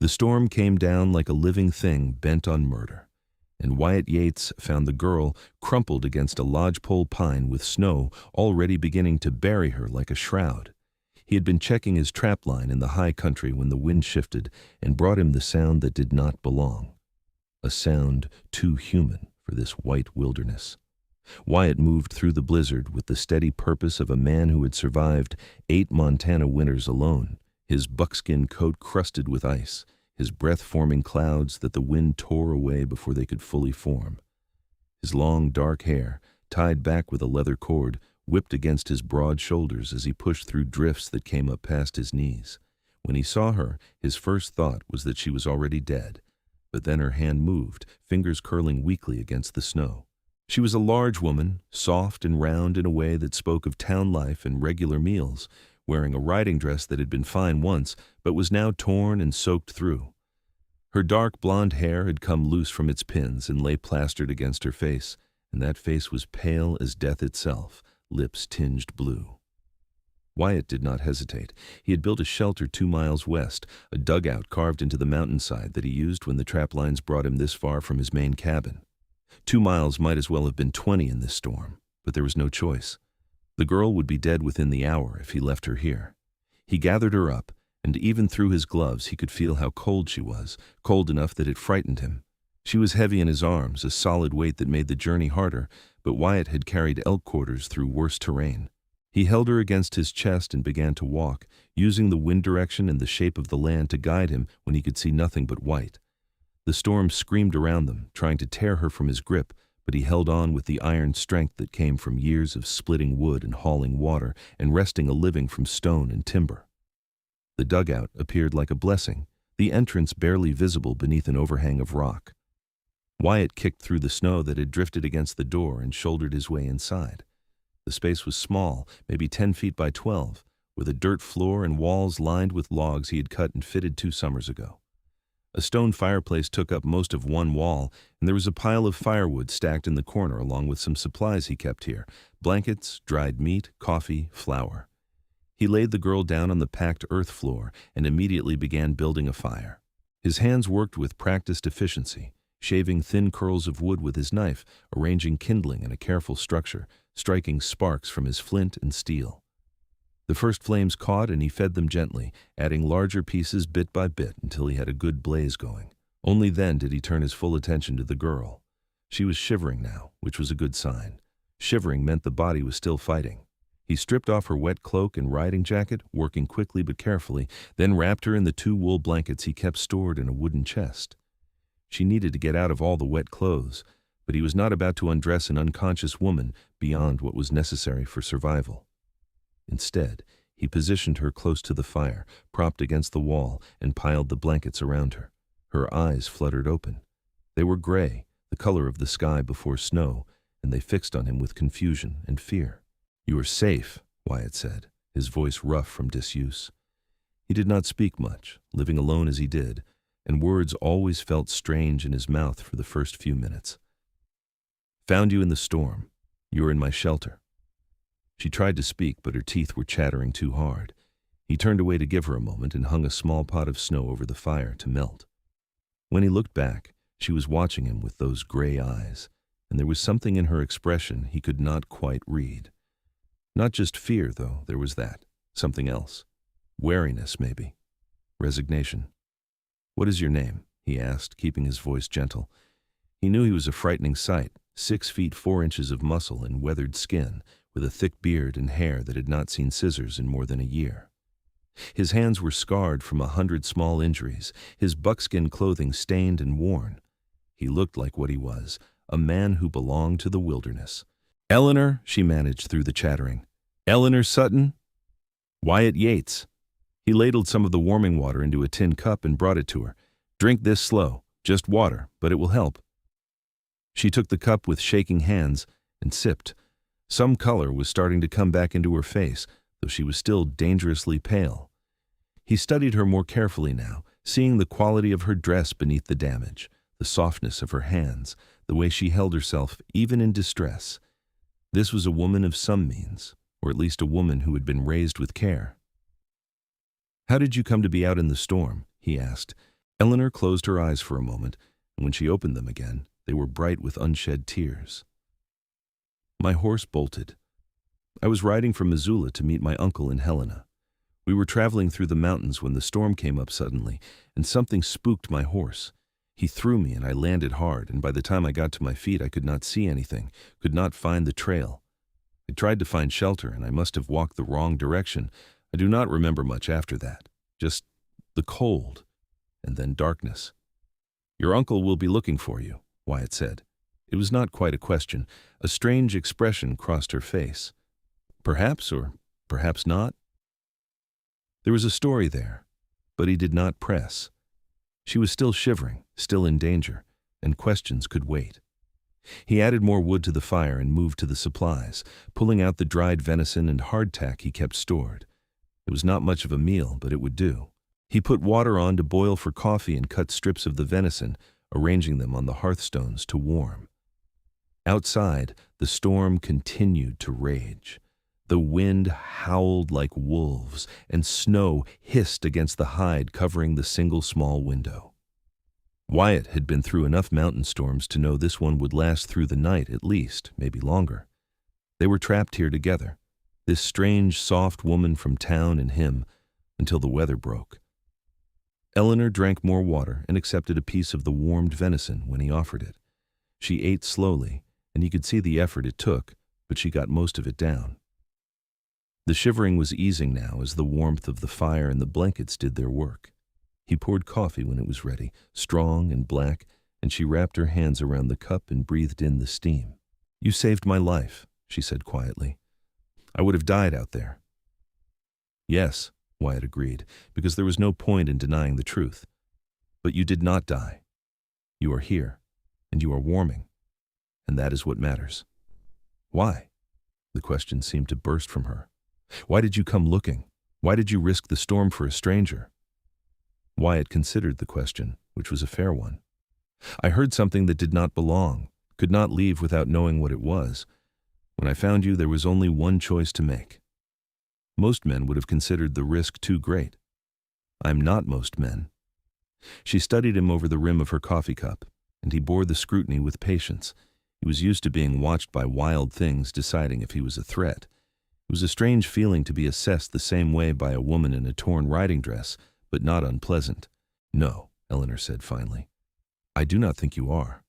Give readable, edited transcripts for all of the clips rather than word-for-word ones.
The storm came down like a living thing bent on murder, and Wyatt Yates found the girl crumpled against a lodgepole pine with snow already beginning to bury her like a shroud. He had been checking his trap line in the high country when the wind shifted and brought him the sound that did not belong. A sound too human for this white wilderness. Wyatt moved through the blizzard with the steady purpose of a man who had survived 8 Montana winters alone, his buckskin coat crusted with ice, his breath forming clouds that the wind tore away before they could fully form. His long, dark hair, tied back with a leather cord, whipped against his broad shoulders as he pushed through drifts that came up past his knees. When he saw her, his first thought was that she was already dead, but then her hand moved, fingers curling weakly against the snow. She was a large woman, soft and round in a way that spoke of town life and regular meals, wearing a riding dress that had been fine once, but was now torn and soaked through. Her dark blonde hair had come loose from its pins and lay plastered against her face, and that face was pale as death itself, lips tinged blue. Wyatt did not hesitate. He had built a shelter 2 miles west, a dugout carved into the mountainside that he used when the trap lines brought him this far from his main cabin. 2 miles might as well have been 20 in this storm, but there was no choice. The girl would be dead within the hour if he left her here. He gathered her up, and even through his gloves he could feel how cold she was, cold enough that it frightened him. She was heavy in his arms, a solid weight that made the journey harder, but Wyatt had carried elk quarters through worse terrain. He held her against his chest and began to walk, using the wind direction and the shape of the land to guide him when he could see nothing but white. The storm screamed around them, trying to tear her from his grip, but he held on with the iron strength that came from years of splitting wood and hauling water and wresting a living from stone and timber. The dugout appeared like a blessing, the entrance barely visible beneath an overhang of rock. Wyatt kicked through the snow that had drifted against the door and shouldered his way inside. The space was small, maybe 10 feet by 12, with a dirt floor and walls lined with logs he had cut and fitted 2 summers ago. A stone fireplace took up most of one wall, and there was a pile of firewood stacked in the corner along with some supplies he kept here: blankets, dried meat, coffee, flour. He laid the girl down on the packed earth floor and immediately began building a fire. His hands worked with practiced efficiency, shaving thin curls of wood with his knife, arranging kindling in a careful structure, striking sparks from his flint and steel. The first flames caught and he fed them gently, adding larger pieces bit by bit until he had a good blaze going. Only then did he turn his full attention to the girl. She was shivering now, which was a good sign. Shivering meant the body was still fighting. He stripped off her wet cloak and riding jacket, working quickly but carefully, then wrapped her in the 2 wool blankets he kept stored in a wooden chest. She needed to get out of all the wet clothes, but he was not about to undress an unconscious woman beyond what was necessary for survival. Instead, he positioned her close to the fire, propped against the wall, and piled the blankets around her. Her eyes fluttered open. They were gray, the color of the sky before snow, and they fixed on him with confusion and fear. "You are safe," Wyatt said, his voice rough from disuse. He did not speak much, living alone as he did, and words always felt strange in his mouth for the first few minutes. "Found you in the storm. You are in my shelter." She tried to speak, but her teeth were chattering too hard. He turned away to give her a moment and hung a small pot of snow over the fire to melt. When he looked back, she was watching him with those gray eyes, and there was something in her expression he could not quite read. Not just fear, though, there was that. Something else. Wariness, maybe. Resignation. "What is your name?" he asked, keeping his voice gentle. He knew he was a frightening sight, 6 feet 4 inches of muscle and weathered skin, with a thick beard and hair that had not seen scissors in more than a year. His hands were scarred from 100 small injuries, his buckskin clothing stained and worn. He looked like what he was, a man who belonged to the wilderness. "Eleanor," she managed through the chattering. "Eleanor Sutton?" "Wyatt Yates." He ladled some of the warming water into a tin cup and brought it to her. "Drink this slow, just water, but it will help." She took the cup with shaking hands and sipped. Some color was starting to come back into her face, though she was still dangerously pale. He studied her more carefully now, seeing the quality of her dress beneath the damage, the softness of her hands, the way she held herself even in distress. This was a woman of some means, or at least a woman who had been raised with care. "How did you come to be out in the storm?" he asked. Eleanor closed her eyes for a moment, and when she opened them again, they were bright with unshed tears. My horse bolted. I was riding from Missoula to meet my uncle in Helena. We were traveling through the mountains when the storm came up suddenly, and something spooked my horse. He threw me and I landed hard, and by the time I got to my feet I could not see anything, could not find the trail. I tried to find shelter, and I must have walked the wrong direction. I do not remember much after that, just the cold, and then darkness. "Your uncle will be looking for you," Wyatt said. It was not quite a question. A strange expression crossed her face. Perhaps, or perhaps not. There was a story there, but he did not press. She was still shivering, still in danger, and questions could wait. He added more wood to the fire and moved to the supplies, pulling out the dried venison and hardtack he kept stored. It was not much of a meal, but it would do. He put water on to boil for coffee and cut strips of the venison, arranging them on the hearthstones to warm. Outside, the storm continued to rage. The wind howled like wolves, and snow hissed against the hide covering the single small window. Wyatt had been through enough mountain storms to know this one would last through the night at least, maybe longer. They were trapped here together, this strange, soft woman from town and him, until the weather broke. Eleanor drank more water and accepted a piece of the warmed venison when he offered it. She ate slowly, and he could see the effort it took, but she got most of it down. The shivering was easing now as the warmth of the fire and the blankets did their work. He poured coffee when it was ready, strong and black, and she wrapped her hands around the cup and breathed in the steam. "You saved my life," she said quietly. "I would have died out there." "Yes," Wyatt agreed, because there was no point in denying the truth. "But you did not die. You are here, and you are warming, and that is what matters." "Why?" The question seemed to burst from her. "Why did you come looking? Why did you risk the storm for a stranger?" Wyatt considered the question, which was a fair one. "I heard something that did not belong, could not leave without knowing what it was. When I found you, there was only one choice to make. Most men would have considered the risk too great. I'm not most men." She studied him over the rim of her coffee cup, and he bore the scrutiny with patience. He was used to being watched by wild things deciding if he was a threat. It was a strange feeling to be assessed the same way by a woman in a torn riding dress, but not unpleasant. "No," Eleanor said finally. "I do not think you are."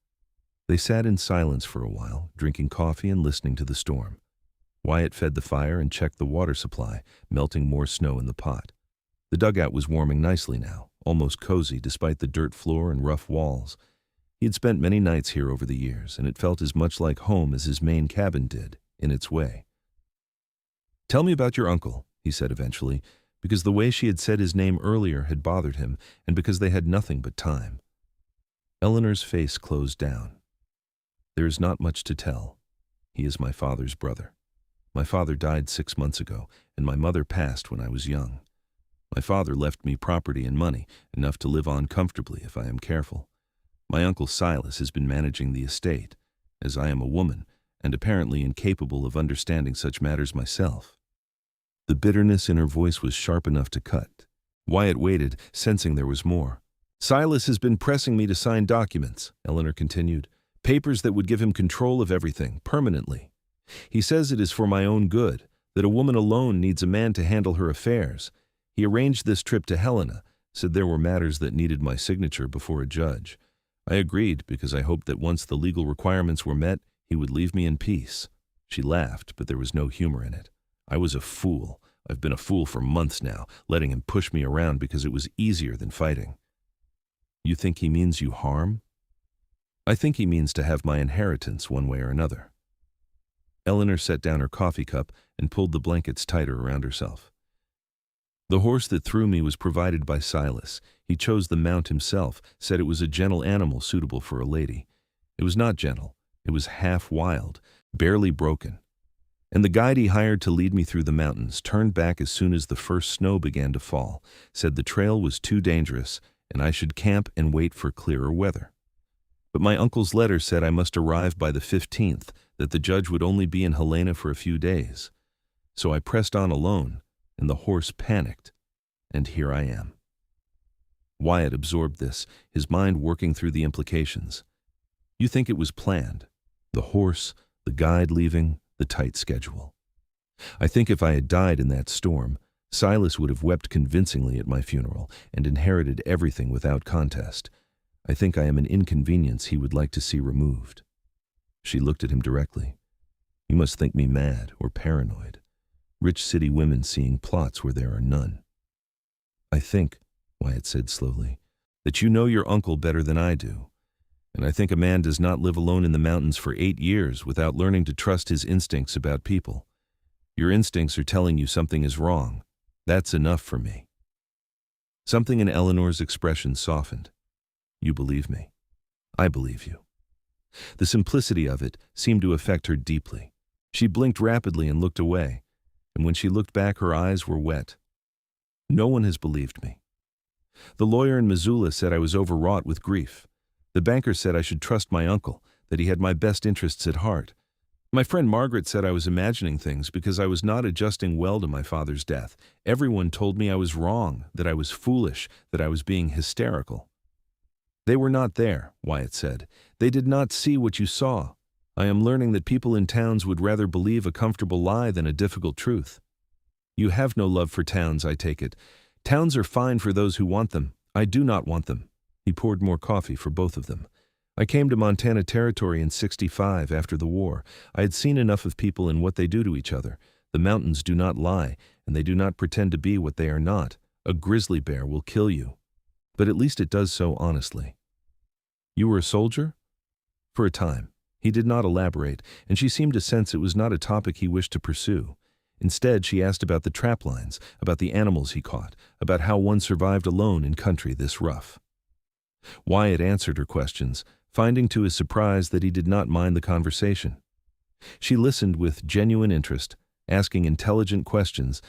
They sat in silence for a while, drinking coffee and listening to the storm. Wyatt fed the fire and checked the water supply, melting more snow in the pot. The dugout was warming nicely now, almost cozy despite the dirt floor and rough walls. He had spent many nights here over the years, and it felt as much like home as his main cabin did, in its way. "Tell me about your uncle," he said eventually, because the way she had said his name earlier had bothered him, and because they had nothing but time. Eleanor's face closed down. "There is not much to tell. He is my father's brother. My father died 6 months ago, and my mother passed when I was young. My father left me property and money, enough to live on comfortably if I am careful. My uncle Silas has been managing the estate, as I am a woman, and apparently incapable of understanding such matters myself." The bitterness in her voice was sharp enough to cut. Wyatt waited, sensing there was more. "Silas has been pressing me to sign documents," Eleanor continued, "papers that would give him control of everything, permanently. He says it is for my own good, that a woman alone needs a man to handle her affairs. He arranged this trip to Helena, said there were matters that needed my signature before a judge. I agreed because I hoped that once the legal requirements were met, he would leave me in peace." She laughed, but there was no humor in it. "I was a fool. I've been a fool for months now, letting him push me around because it was easier than fighting." "You think he means you harm?" "I think he means to have my inheritance one way or another." Eleanor set down her coffee cup and pulled the blankets tighter around herself. "The horse that threw me was provided by Silas. He chose the mount himself, said it was a gentle animal suitable for a lady. It was not gentle. It was half wild, barely broken. And the guide he hired to lead me through the mountains turned back as soon as the first snow began to fall, said the trail was too dangerous, and I should camp and wait for clearer weather. But my uncle's letter said I must arrive by the 15th, that the judge would only be in Helena for a few days. So I pressed on alone, and the horse panicked, and here I am." Wyatt absorbed this, his mind working through the implications. You think it was planned? The horse, the guide leaving, the tight schedule. I think if I had died in that storm, Silas would have wept convincingly at my funeral and inherited everything without contest. I think I am an inconvenience he would like to see removed. She looked at him directly. You must think me mad or paranoid. Rich city women seeing plots where there are none. I think, Wyatt said slowly, that you know your uncle better than I do. And I think a man does not live alone in the mountains for 8 years without learning to trust his instincts about people. Your instincts are telling you something is wrong. That's enough for me. Something in Eleanor's expression softened. You believe me. I believe you. The simplicity of it seemed to affect her deeply. She blinked rapidly and looked away, and when she looked back, her eyes were wet. No one has believed me. The lawyer in Missoula said I was overwrought with grief. The banker said I should trust my uncle, that he had my best interests at heart. My friend Margaret said I was imagining things because I was not adjusting well to my father's death. Everyone told me I was wrong, that I was foolish, that I was being hysterical. They were not there, Wyatt said. They did not see what you saw. I am learning that people in towns would rather believe a comfortable lie than a difficult truth. You have no love for towns, I take it. Towns are fine for those who want them. I do not want them. He poured more coffee for both of them. I came to Montana Territory in '65 after the war. I had seen enough of people and what they do to each other. The mountains do not lie, and they do not pretend to be what they are not. A grizzly bear will kill you. But at least it does so honestly. You were a soldier? For a time. He did not elaborate, and she seemed to sense it was not a topic he wished to pursue. Instead, she asked about the trap lines, about the animals he caught, about how one survived alone in country this rough. Wyatt answered her questions, finding to his surprise that he did not mind the conversation. She listened with genuine interest, asking intelligent questions,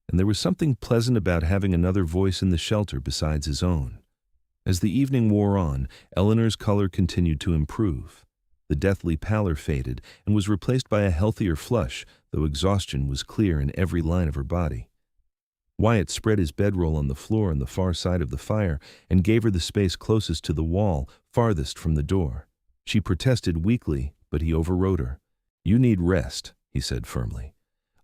and there was something pleasant about having another voice in the shelter besides his own. As the evening wore on, Eleanor's color continued to improve. The deathly pallor faded and was replaced by a healthier flush, though exhaustion was clear in every line of her body. Wyatt spread his bedroll on the floor on the far side of the fire and gave her the space closest to the wall, farthest from the door. She protested weakly, but he overrode her. You need rest, he said firmly.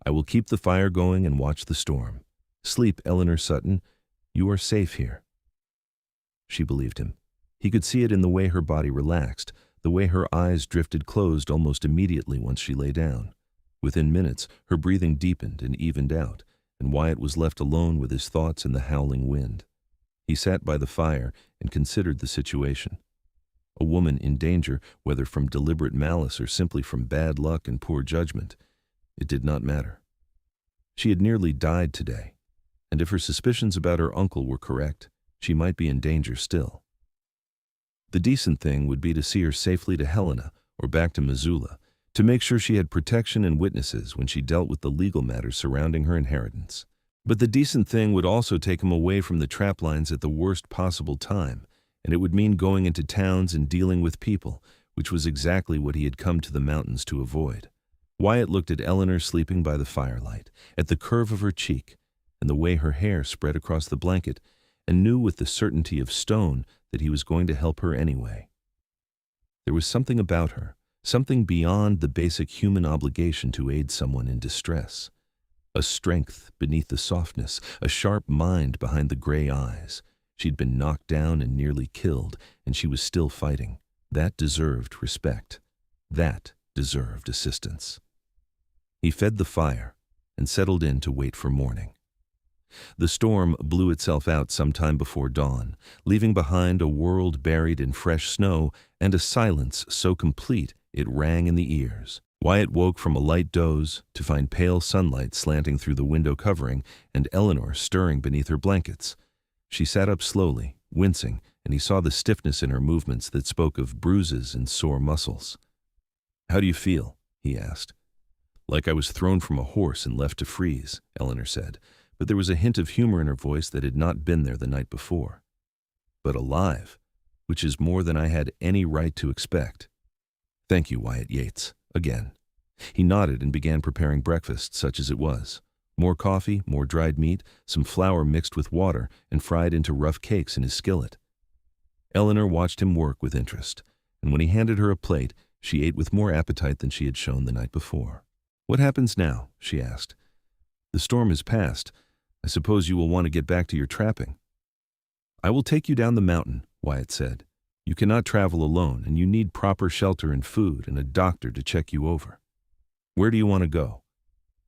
I will keep the fire going and watch the storm. Sleep, Eleanor Sutton. You are safe here. She believed him. He could see it in the way her body relaxed, the way her eyes drifted closed almost immediately once she lay down. Within minutes, her breathing deepened and evened out, and Wyatt was left alone with his thoughts and the howling wind. He sat by the fire and considered the situation. A woman in danger, whether from deliberate malice or simply from bad luck and poor judgment, it did not matter. She had nearly died today, and if her suspicions about her uncle were correct, she might be in danger still. The decent thing would be to see her safely to Helena or back to Missoula, to make sure she had protection and witnesses when she dealt with the legal matters surrounding her inheritance. But the decent thing would also take him away from the trap lines at the worst possible time, and it would mean going into towns and dealing with people, which was exactly what he had come to the mountains to avoid. Wyatt looked at Eleanor sleeping by the firelight, at the curve of her cheek, and the way her hair spread across the blanket, and knew with the certainty of stone that he was going to help her anyway. There was something about her, something beyond the basic human obligation to aid someone in distress. A strength beneath the softness, a sharp mind behind the gray eyes. She'd been knocked down and nearly killed, and she was still fighting. That deserved respect. That deserved assistance. He fed the fire and settled in to wait for morning. The storm blew itself out sometime before dawn, leaving behind a world buried in fresh snow and a silence so complete it rang in the ears. Wyatt woke from a light doze to find pale sunlight slanting through the window covering and Eleanor stirring beneath her blankets. She sat up slowly, wincing, and he saw the stiffness in her movements that spoke of bruises and sore muscles. "How do you feel?" he asked. "Like I was thrown from a horse and left to freeze," Eleanor said, but there was a hint of humor in her voice that had not been there the night before. "But alive, which is more than I had any right to expect." "Thank you, Wyatt Yates," again. He nodded and began preparing breakfast, such as it was. More coffee, more dried meat, some flour mixed with water and fried into rough cakes in his skillet. Eleanor watched him work with interest, and when he handed her a plate, she ate with more appetite than she had shown the night before. "What happens now?" she asked. "The storm has passed. I suppose you will want to get back to your trapping." "I will take you down the mountain," Wyatt said. "You cannot travel alone, and you need proper shelter and food and a doctor to check you over. Where do you want to go?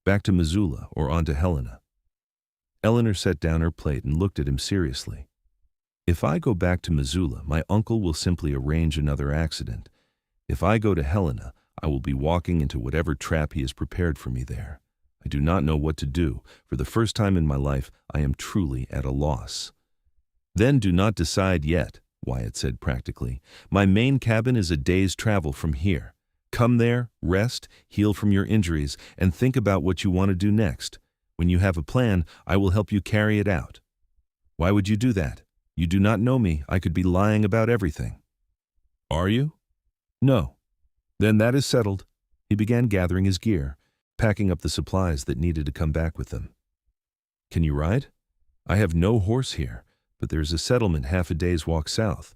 Back to Missoula or on to Helena?" Eleanor set down her plate and looked at him seriously. "If I go back to Missoula, my uncle will simply arrange another accident. If I go to Helena, I will be walking into whatever trap he has prepared for me there. I do not know what to do. For the first time in my life, I am truly at a loss." "Then do not decide yet," Wyatt said practically. "My main cabin is a day's travel from here. Come there, rest, heal from your injuries, and think about what you want to do next. When you have a plan, I will help you carry it out." "Why would you do that? You do not know me. I could be lying about everything." "Are you?" "No." "Then that is settled." He began gathering his gear, packing up the supplies that needed to come back with them. "Can you ride?" "I have no horse here, but there is a settlement half a day's walk south.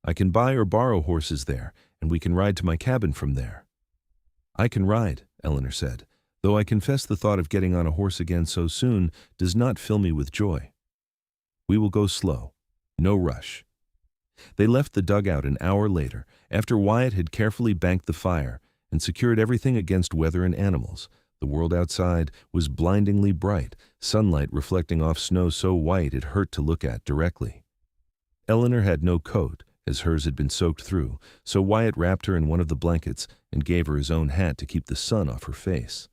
I can buy or borrow horses there, and we can ride to my cabin from there." "I can ride," Eleanor said, "though I confess the thought of getting on a horse again so soon does not fill me with joy." "We will go slow. No rush." They left the dugout an hour later, after Wyatt had carefully banked the fire and secured everything against weather and animals. The world outside was blindingly bright, sunlight reflecting off snow so white it hurt to look at directly. Eleanor had no coat, as hers had been soaked through, so Wyatt wrapped her in one of the blankets and gave her his own hat to keep the sun off her face.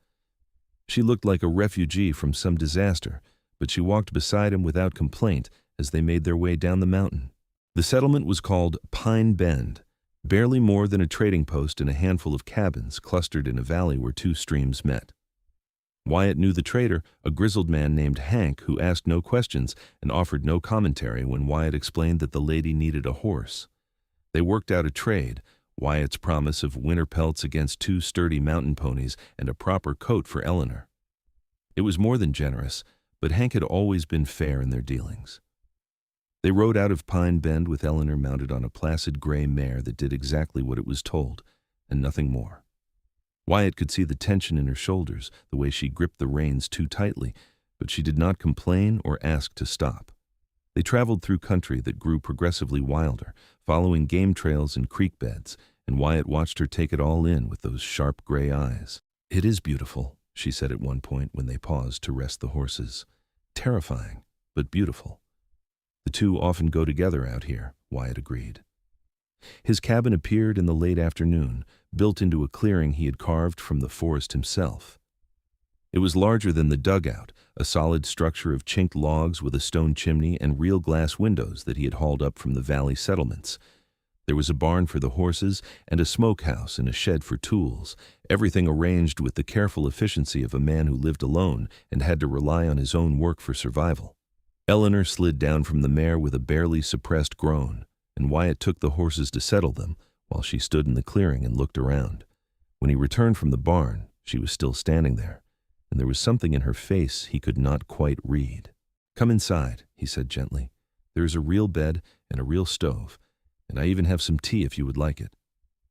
She looked like a refugee from some disaster, but she walked beside him without complaint as they made their way down the mountain. The settlement was called Pine Bend, barely more than a trading post and a handful of cabins clustered in a valley where two streams met. Wyatt knew the trader, a grizzled man named Hank, who asked no questions and offered no commentary when Wyatt explained that the lady needed a horse. They worked out a trade, Wyatt's promise of winter pelts against two sturdy mountain ponies and a proper coat for Eleanor. It was more than generous, but Hank had always been fair in their dealings. They rode out of Pine Bend with Eleanor mounted on a placid gray mare that did exactly what it was told, and nothing more. Wyatt could see the tension in her shoulders, the way she gripped the reins too tightly, but she did not complain or ask to stop. They traveled through country that grew progressively wilder, following game trails and creek beds, and Wyatt watched her take it all in with those sharp gray eyes. "It is beautiful," she said at one point when they paused to rest the horses. "Terrifying, but beautiful." "The two often go together out here," Wyatt agreed. His cabin appeared in the late afternoon, built into a clearing he had carved from the forest himself. It was larger than the dugout, a solid structure of chinked logs with a stone chimney and real glass windows that he had hauled up from the valley settlements. There was a barn for the horses and a smokehouse and a shed for tools, everything arranged with the careful efficiency of a man who lived alone and had to rely on his own work for survival. Eleanor slid down from the mare with a barely suppressed groan, and Wyatt took the horses to settle them while she stood in the clearing and looked around. When he returned from the barn, she was still standing there, and there was something in her face he could not quite read. "Come inside," he said gently. "There is a real bed and a real stove, and I even have some tea if you would like it."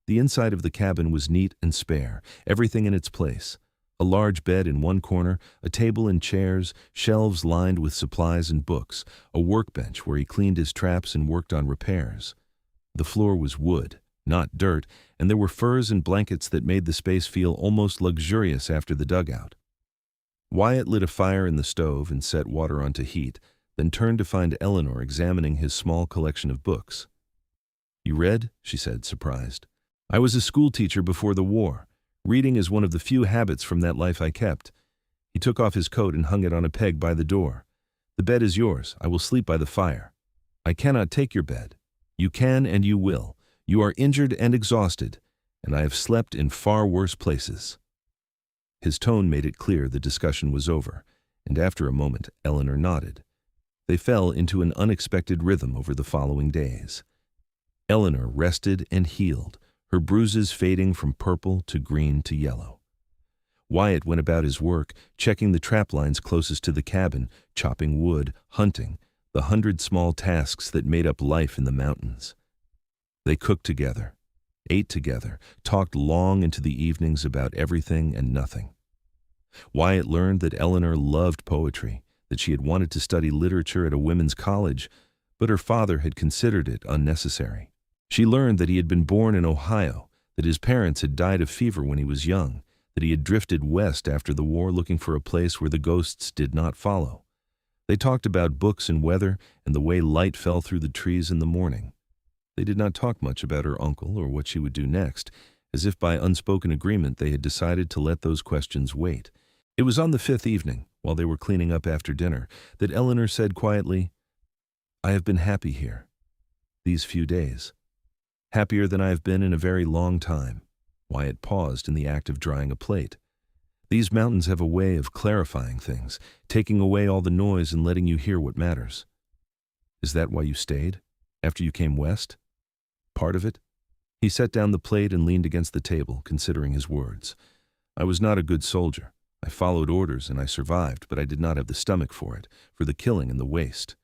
The inside of the cabin was neat and spare, everything in its place. A large bed in one corner, a table and chairs, shelves lined with supplies and books, a workbench where he cleaned his traps and worked on repairs. The floor was wood, not dirt, and there were furs and blankets that made the space feel almost luxurious after the dugout. Wyatt lit a fire in the stove and set water on to heat, then turned to find Eleanor examining his small collection of books. "You read?" she said, surprised. "I was a schoolteacher before the war. Reading is one of the few habits from that life I kept." He took off his coat and hung it on a peg by the door. "The bed is yours. I will sleep by the fire." "I cannot take your bed." "You can and you will. You are injured and exhausted, and I have slept in far worse places." His tone made it clear the discussion was over, and after a moment Eleanor nodded. They fell into an unexpected rhythm over the following days. Eleanor rested and healed, her bruises fading from purple to green to yellow. Wyatt went about his work, checking the trap lines closest to the cabin, chopping wood, hunting, the 100 small tasks that made up life in the mountains. They cooked together, ate together, talked long into the evenings about everything and nothing. Wyatt learned that Eleanor loved poetry, that she had wanted to study literature at a women's college, but her father had considered it unnecessary. She learned that he had been born in Ohio, that his parents had died of fever when he was young, that he had drifted west after the war looking for a place where the ghosts did not follow. They talked about books and weather and the way light fell through the trees in the morning. They did not talk much about her uncle or what she would do next, as if by unspoken agreement they had decided to let those questions wait. It was on the 5th evening, while they were cleaning up after dinner, that Eleanor said quietly, "I have been happy here, these few days. Happier than I have been in a very long time." Wyatt paused in the act of drying a plate. "These mountains have a way of clarifying things, taking away all the noise and letting you hear what matters." "Is that why you stayed, after you came west?" "Part of it." He set down the plate and leaned against the table, considering his words. "I was not a good soldier. I followed orders and I survived, but I did not have the stomach for it, for the killing and the waste.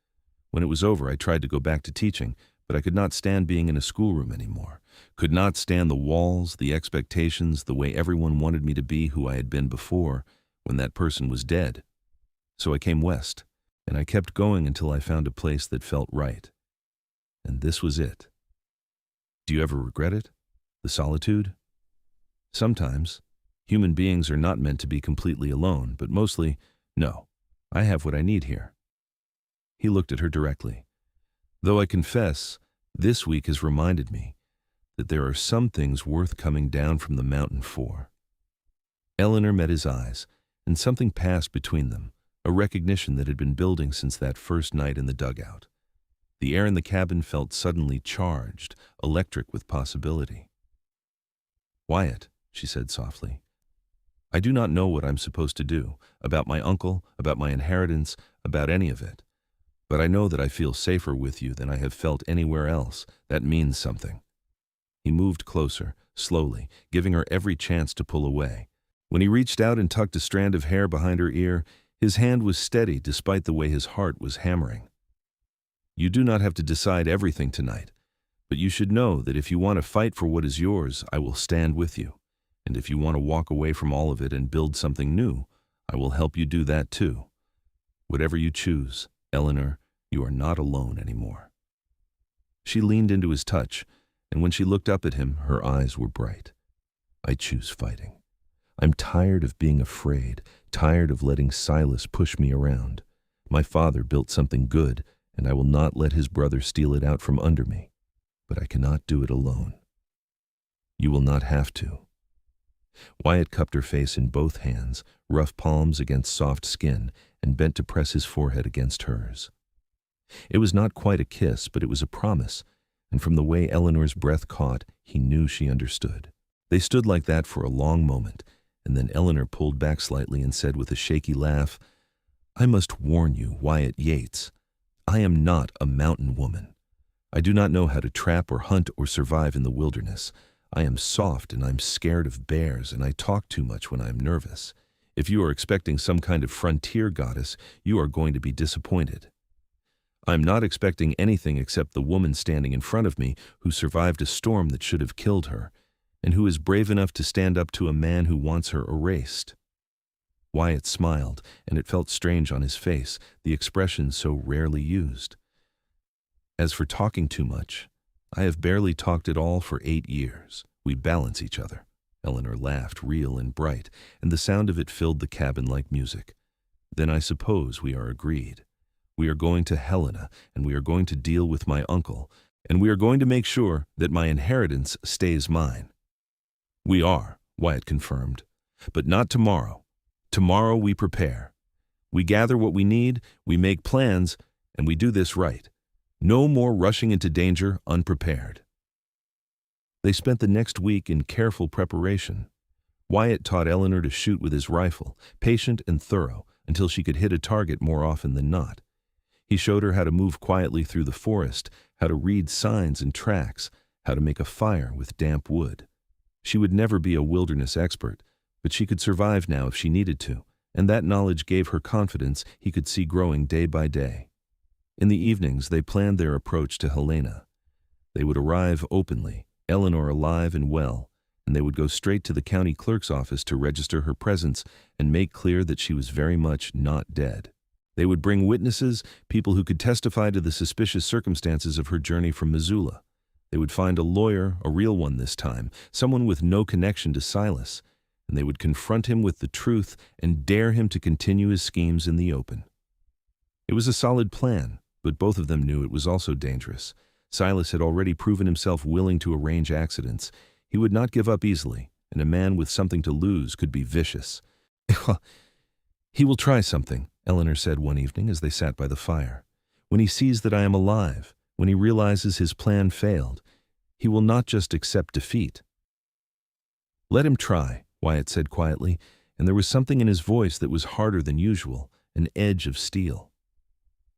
When it was over, I tried to go back to teaching, but I could not stand being in a schoolroom anymore. Could not stand the walls, the expectations, the way everyone wanted me to be who I had been before, when that person was dead. So I came west, and I kept going until I found a place that felt right. And this was it." "Do you ever regret it? The solitude?" "Sometimes. Human beings are not meant to be completely alone, but mostly, no. I have what I need here." He looked at her directly. "Though I confess, this week has reminded me that there are some things worth coming down from the mountain for." Eleanor met his eyes, and something passed between them, a recognition that had been building since that first night in the dugout. The air in the cabin felt suddenly charged, electric with possibility. "Wyatt," she said softly, "I do not know what I'm supposed to do, about my uncle, about my inheritance, about any of it. But I know that I feel safer with you than I have felt anywhere else. That means something." He moved closer, slowly, giving her every chance to pull away. When he reached out and tucked a strand of hair behind her ear, his hand was steady despite the way his heart was hammering. "You do not have to decide everything tonight, but you should know that if you want to fight for what is yours, I will stand with you. And if you want to walk away from all of it and build something new, I will help you do that too. Whatever you choose, Eleanor, you are not alone anymore." She leaned into his touch, and when she looked up at him, her eyes were bright. "I choose fighting. I'm tired of being afraid, tired of letting Silas push me around. My father built something good, and I will not let his brother steal it out from under me. But I cannot do it alone. You will not have to." Wyatt cupped her face in both hands, rough palms against soft skin, and bent to press his forehead against hers. It was not quite a kiss, but it was a promise, and from the way Eleanor's breath caught, he knew she understood. They stood like that for a long moment, and then Eleanor pulled back slightly and said with a shaky laugh, "I must warn you, Wyatt Yates, I am not a mountain woman. I do not know how to trap or hunt or survive in the wilderness. I am soft and I'm scared of bears, and I talk too much when I am nervous. If you are expecting some kind of frontier goddess, you are going to be disappointed. I'm not expecting anything except the woman standing in front of me who survived a storm that should have killed her, and who is brave enough to stand up to a man who wants her erased." Wyatt smiled, and it felt strange on his face, the expression so rarely used. "As for talking too much, I have barely talked at all for 8 years. We balance each other." Eleanor laughed, real and bright, and the sound of it filled the cabin like music. "Then I suppose we are agreed. We are going to Helena, and we are going to deal with my uncle, and we are going to make sure that my inheritance stays mine." "We are," Wyatt confirmed, "but not tomorrow. Tomorrow we prepare. We gather what we need, we make plans, and we do this right. No more rushing into danger unprepared." They spent the next week in careful preparation. Wyatt taught Eleanor to shoot with his rifle, patient and thorough, until she could hit a target more often than not. He showed her how to move quietly through the forest, how to read signs and tracks, how to make a fire with damp wood. She would never be a wilderness expert, But she could survive now if she needed to, and that knowledge gave her confidence he could see growing day by day. In the evenings, they planned their approach to Helena. They would arrive openly, Eleanor alive and well, and they would go straight to the county clerk's office to register her presence and make clear that she was very much not dead. They would bring witnesses, people who could testify to the suspicious circumstances of her journey from Missoula. They would find a lawyer, a real one this time, someone with no connection to Silas, and they would confront him with the truth and dare him to continue his schemes in the open. It was a solid plan, but both of them knew it was also dangerous. Silas had already proven himself willing to arrange accidents. He would not give up easily, and a man with something to lose could be vicious. "He will try something," Eleanor said one evening as they sat by the fire. "When he sees that I am alive, when he realizes his plan failed, he will not just accept defeat." "Let him try," Wyatt said quietly, and there was something in his voice that was harder than usual, an edge of steel.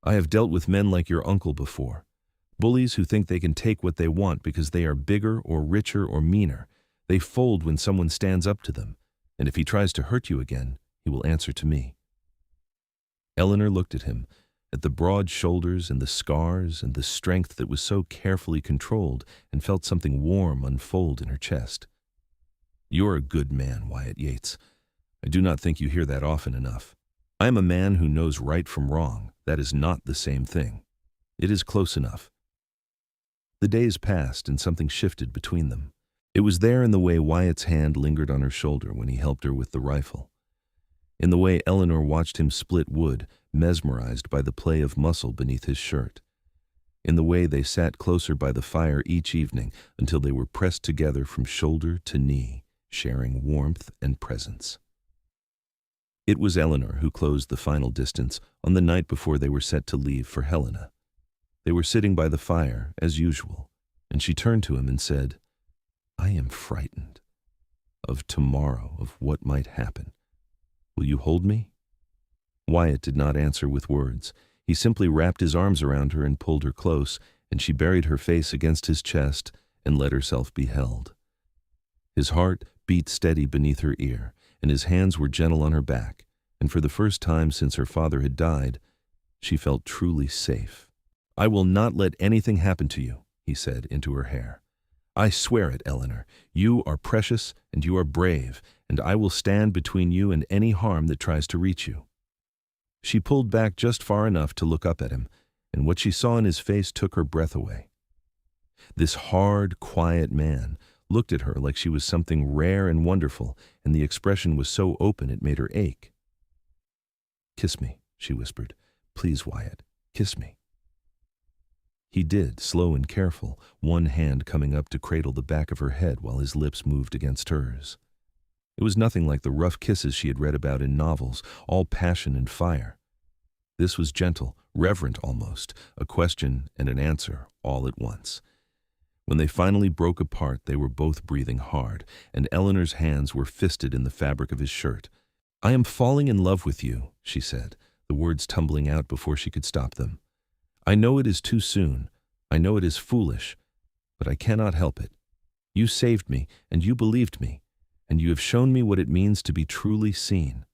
"I have dealt with men like your uncle before. Bullies who think they can take what they want because they are bigger or richer or meaner. They fold when someone stands up to them, and if he tries to hurt you again, he will answer to me." Eleanor looked at him, at the broad shoulders and the scars and the strength that was so carefully controlled, and felt something warm unfold in her chest. "You're a good man, Wyatt Yates. I do not think you hear that often enough. I am a man who knows right from wrong. That is not the same thing. It is close enough." The days passed and something shifted between them. It was there in the way Wyatt's hand lingered on her shoulder when he helped her with the rifle. In the way Eleanor watched him split wood, mesmerized by the play of muscle beneath his shirt. In the way they sat closer by the fire each evening until they were pressed together from shoulder to knee, sharing warmth and presence. It was Eleanor who closed the final distance on the night before they were set to leave for Helena. They were sitting by the fire, as usual, and she turned to him and said, "I am frightened. Of tomorrow, of what might happen. Will you hold me?" Wyatt did not answer with words. He simply wrapped his arms around her and pulled her close, and she buried her face against his chest and let herself be held. His heart beat steady beneath her ear, and his hands were gentle on her back, and for the first time since her father had died, she felt truly safe. "I will not let anything happen to you," he said into her hair. "I swear it, Eleanor. You are precious and you are brave, and I will stand between you and any harm that tries to reach you." She pulled back just far enough to look up at him, and what she saw in his face took her breath away. This hard, quiet man looked at her like she was something rare and wonderful, and the expression was so open it made her ache. "Kiss me," she whispered. "Please, Wyatt, kiss me." He did, slow and careful, one hand coming up to cradle the back of her head while his lips moved against hers. It was nothing like the rough kisses she had read about in novels, all passion and fire. This was gentle, reverent almost, a question and an answer all at once. When they finally broke apart, they were both breathing hard, and Eleanor's hands were fisted in the fabric of his shirt. "I am falling in love with you," she said, the words tumbling out before she could stop them. "I know it is too soon. I know it is foolish, but I cannot help it. You saved me, and you believed me, and you have shown me what it means to be truly seen.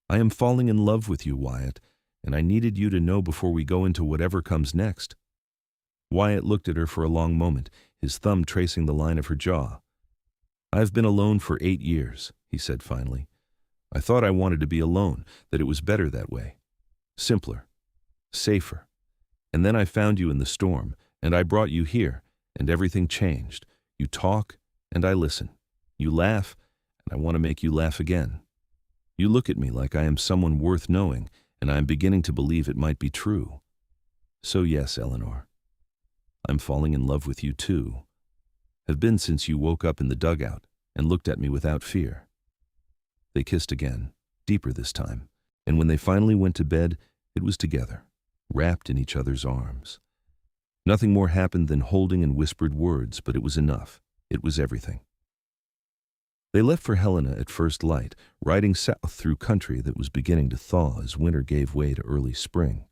I am falling in love with you, Wyatt, and I needed you to know before we go into whatever comes next." Wyatt looked at her for a long moment, his thumb tracing the line of her jaw. "I have been alone for 8 years, he said finally. "I thought I wanted to be alone, that it was better that way. Simpler. Safer. And then I found you in the storm, and I brought you here, and everything changed. You talk, and I listen. You laugh, and I want to make you laugh again. You look at me like I am someone worth knowing, and I am beginning to believe it might be true. So yes, Eleanor, I'm falling in love with you too. Have been since you woke up in the dugout and looked at me without fear." They kissed again, deeper this time, and when they finally went to bed, it was together, wrapped in each other's arms. Nothing more happened than holding and whispered words, but it was enough. It was everything. They left for Helena at first light, riding south through country that was beginning to thaw as winter gave way to early spring.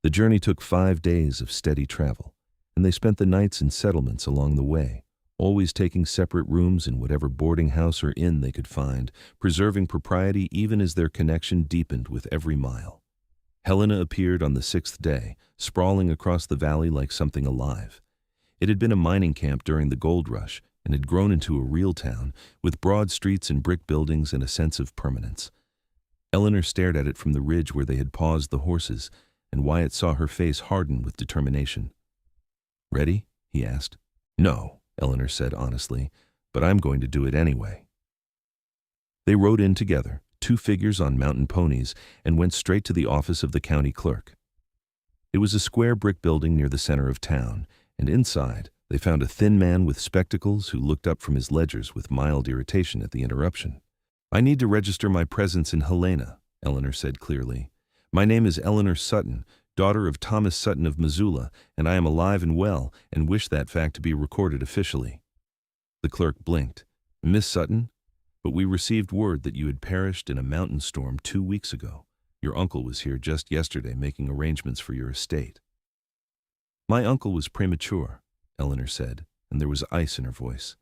The journey took 5 days of steady travel, and they spent the nights in settlements along the way, always taking separate rooms in whatever boarding house or inn they could find, preserving propriety even as their connection deepened with every mile. Helena appeared on the 6th day, sprawling across the valley like something alive. It had been a mining camp during the gold rush and had grown into a real town, with broad streets and brick buildings and a sense of permanence. Eleanor stared at it from the ridge where they had paused the horses, and Wyatt saw her face harden with determination. "Ready?" he asked. "No," Eleanor said honestly, "but I'm going to do it anyway." They rode in together, two figures on mountain ponies, and went straight to the office of the county clerk. It was a square brick building near the center of town, and inside they found a thin man with spectacles who looked up from his ledgers with mild irritation at the interruption. "I need to register my presence in Helena," Eleanor said clearly. "My name is Eleanor Sutton, daughter of Thomas Sutton of Missoula, and I am alive and well, and wish that fact to be recorded officially." The clerk blinked. "Miss Sutton? But we received word that you had perished in a mountain storm 2 weeks ago. Your uncle was here just yesterday making arrangements for your estate." "My uncle was premature," Eleanor said, and there was ice in her voice.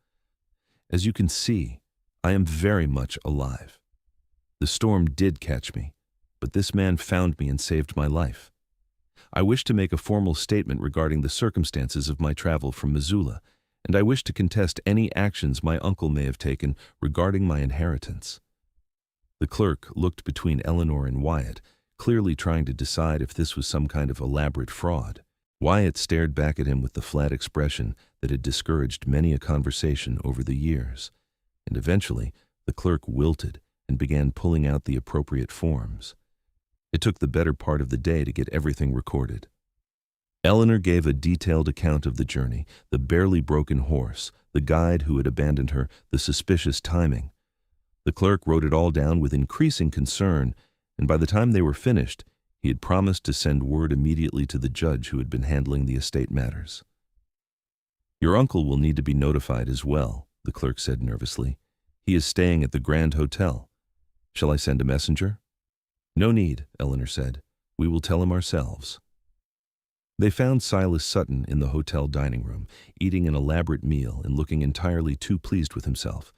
"As you can see, I am very much alive. The storm did catch me, but this man found me and saved my life. I wish to make a formal statement regarding the circumstances of my travel from Missoula, and I wish to contest any actions my uncle may have taken regarding my inheritance." The clerk looked between Eleanor and Wyatt, clearly trying to decide if this was some kind of elaborate fraud. Wyatt stared back at him with the flat expression that had discouraged many a conversation over the years, and eventually the clerk wilted and began pulling out the appropriate forms. It took the better part of the day to get everything recorded. Eleanor gave a detailed account of the journey, the barely broken horse, the guide who had abandoned her, the suspicious timing. The clerk wrote it all down with increasing concern, and by the time they were finished, he had promised to send word immediately to the judge who had been handling the estate matters. "Your uncle will need to be notified as well," the clerk said nervously. "He is staying at the Grand Hotel. Shall I send a messenger?" "No need," Eleanor said. "We will tell him ourselves." They found Silas Sutton in the hotel dining room, eating an elaborate meal and looking entirely too pleased with himself.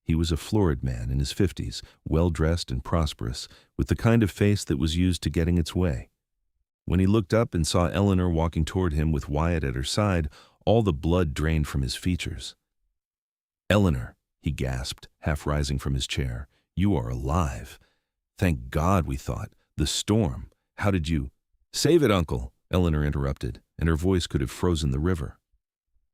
He was a florid man in his 50s, well-dressed and prosperous, with the kind of face that was used to getting its way. When he looked up and saw Eleanor walking toward him with Wyatt at her side, all the blood drained from his features. "Eleanor," he gasped, half rising from his chair, "you are alive. Thank God, we thought. The storm. How did you—" "Save it, Uncle," Eleanor interrupted, and her voice could have frozen the river.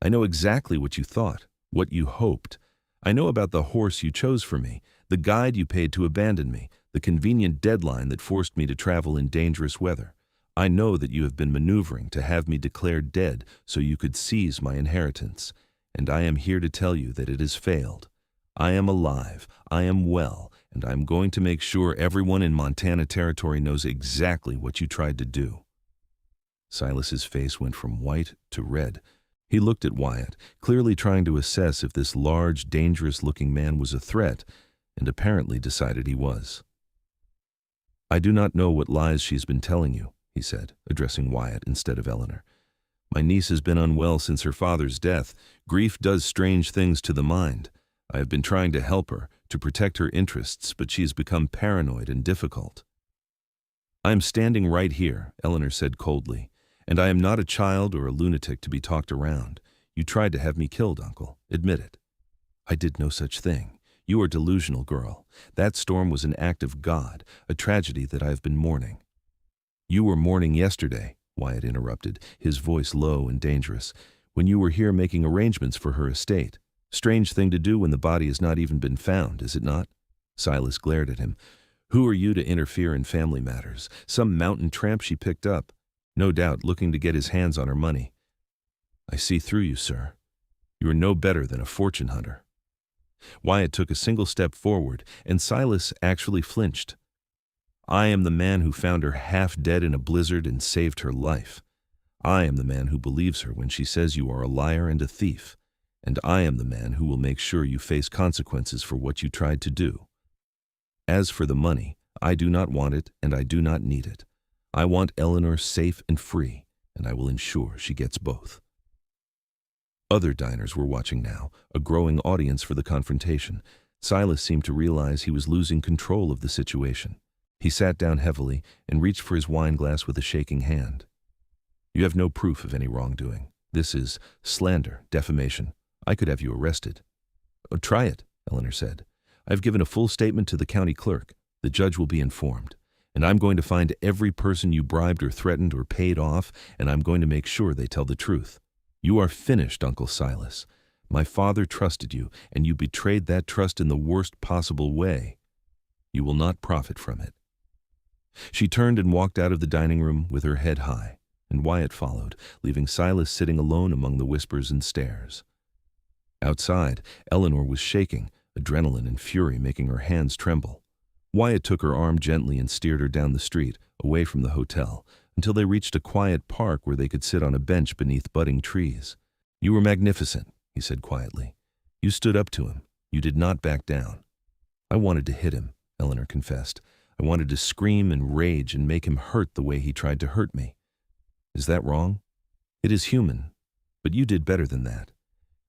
"I know exactly what you thought, what you hoped. I know about the horse you chose for me, the guide you paid to abandon me, the convenient deadline that forced me to travel in dangerous weather. I know that you have been maneuvering to have me declared dead so you could seize my inheritance, and I am here to tell you that it has failed. I am alive, I am well, and I am going to make sure everyone in Montana Territory knows exactly what you tried to do." Silas's face went from white to red. He looked at Wyatt, clearly trying to assess if this large, dangerous-looking man was a threat, and apparently decided he was. "I do not know what lies she's been telling you," he said, addressing Wyatt instead of Eleanor. "My niece has been unwell since her father's death. Grief does strange things to the mind. I have been trying to help her, to protect her interests, but she has become paranoid and difficult." "I am standing right here," Eleanor said coldly, "and I am not a child or a lunatic to be talked around. You tried to have me killed, Uncle. Admit it." "I did no such thing. You are delusional, girl. That storm was an act of God, a tragedy that I have been mourning." "You were mourning yesterday," Wyatt interrupted, his voice low and dangerous, "when you were here making arrangements for her estate. Strange thing to do when the body has not even been found, is it not?" Silas glared at him. "Who are you to interfere in family matters? Some mountain tramp she picked up, no doubt looking to get his hands on her money." "I see through you, sir. You are no better than a fortune hunter." Wyatt took a single step forward, and Silas actually flinched. "I am the man who found her half dead in a blizzard and saved her life. I am the man who believes her when she says you are a liar and a thief, and I am the man who will make sure you face consequences for what you tried to do. As for the money, I do not want it and I do not need it. I want Eleanor safe and free, and I will ensure she gets both." Other diners were watching now, a growing audience for the confrontation. Silas seemed to realize he was losing control of the situation. He sat down heavily and reached for his wine glass with a shaking hand. "You have no proof of any wrongdoing. This is slander, defamation. I could have you arrested." "Oh, try it," Eleanor said. "I've given a full statement to the county clerk. The judge will be informed. And I'm going to find every person you bribed or threatened or paid off, and I'm going to make sure they tell the truth. You are finished, Uncle Silas. My father trusted you, and you betrayed that trust in the worst possible way. You will not profit from it." She turned and walked out of the dining room with her head high, and Wyatt followed, leaving Silas sitting alone among the whispers and stares. Outside, Eleanor was shaking, adrenaline and fury making her hands tremble. Wyatt took her arm gently and steered her down the street, away from the hotel, until they reached a quiet park where they could sit on a bench beneath budding trees. "You were magnificent," he said quietly. "You stood up to him. You did not back down." "I wanted to hit him," Eleanor confessed. "I wanted to scream and rage and make him hurt the way he tried to hurt me. Is that wrong? It is human, but you did better than that.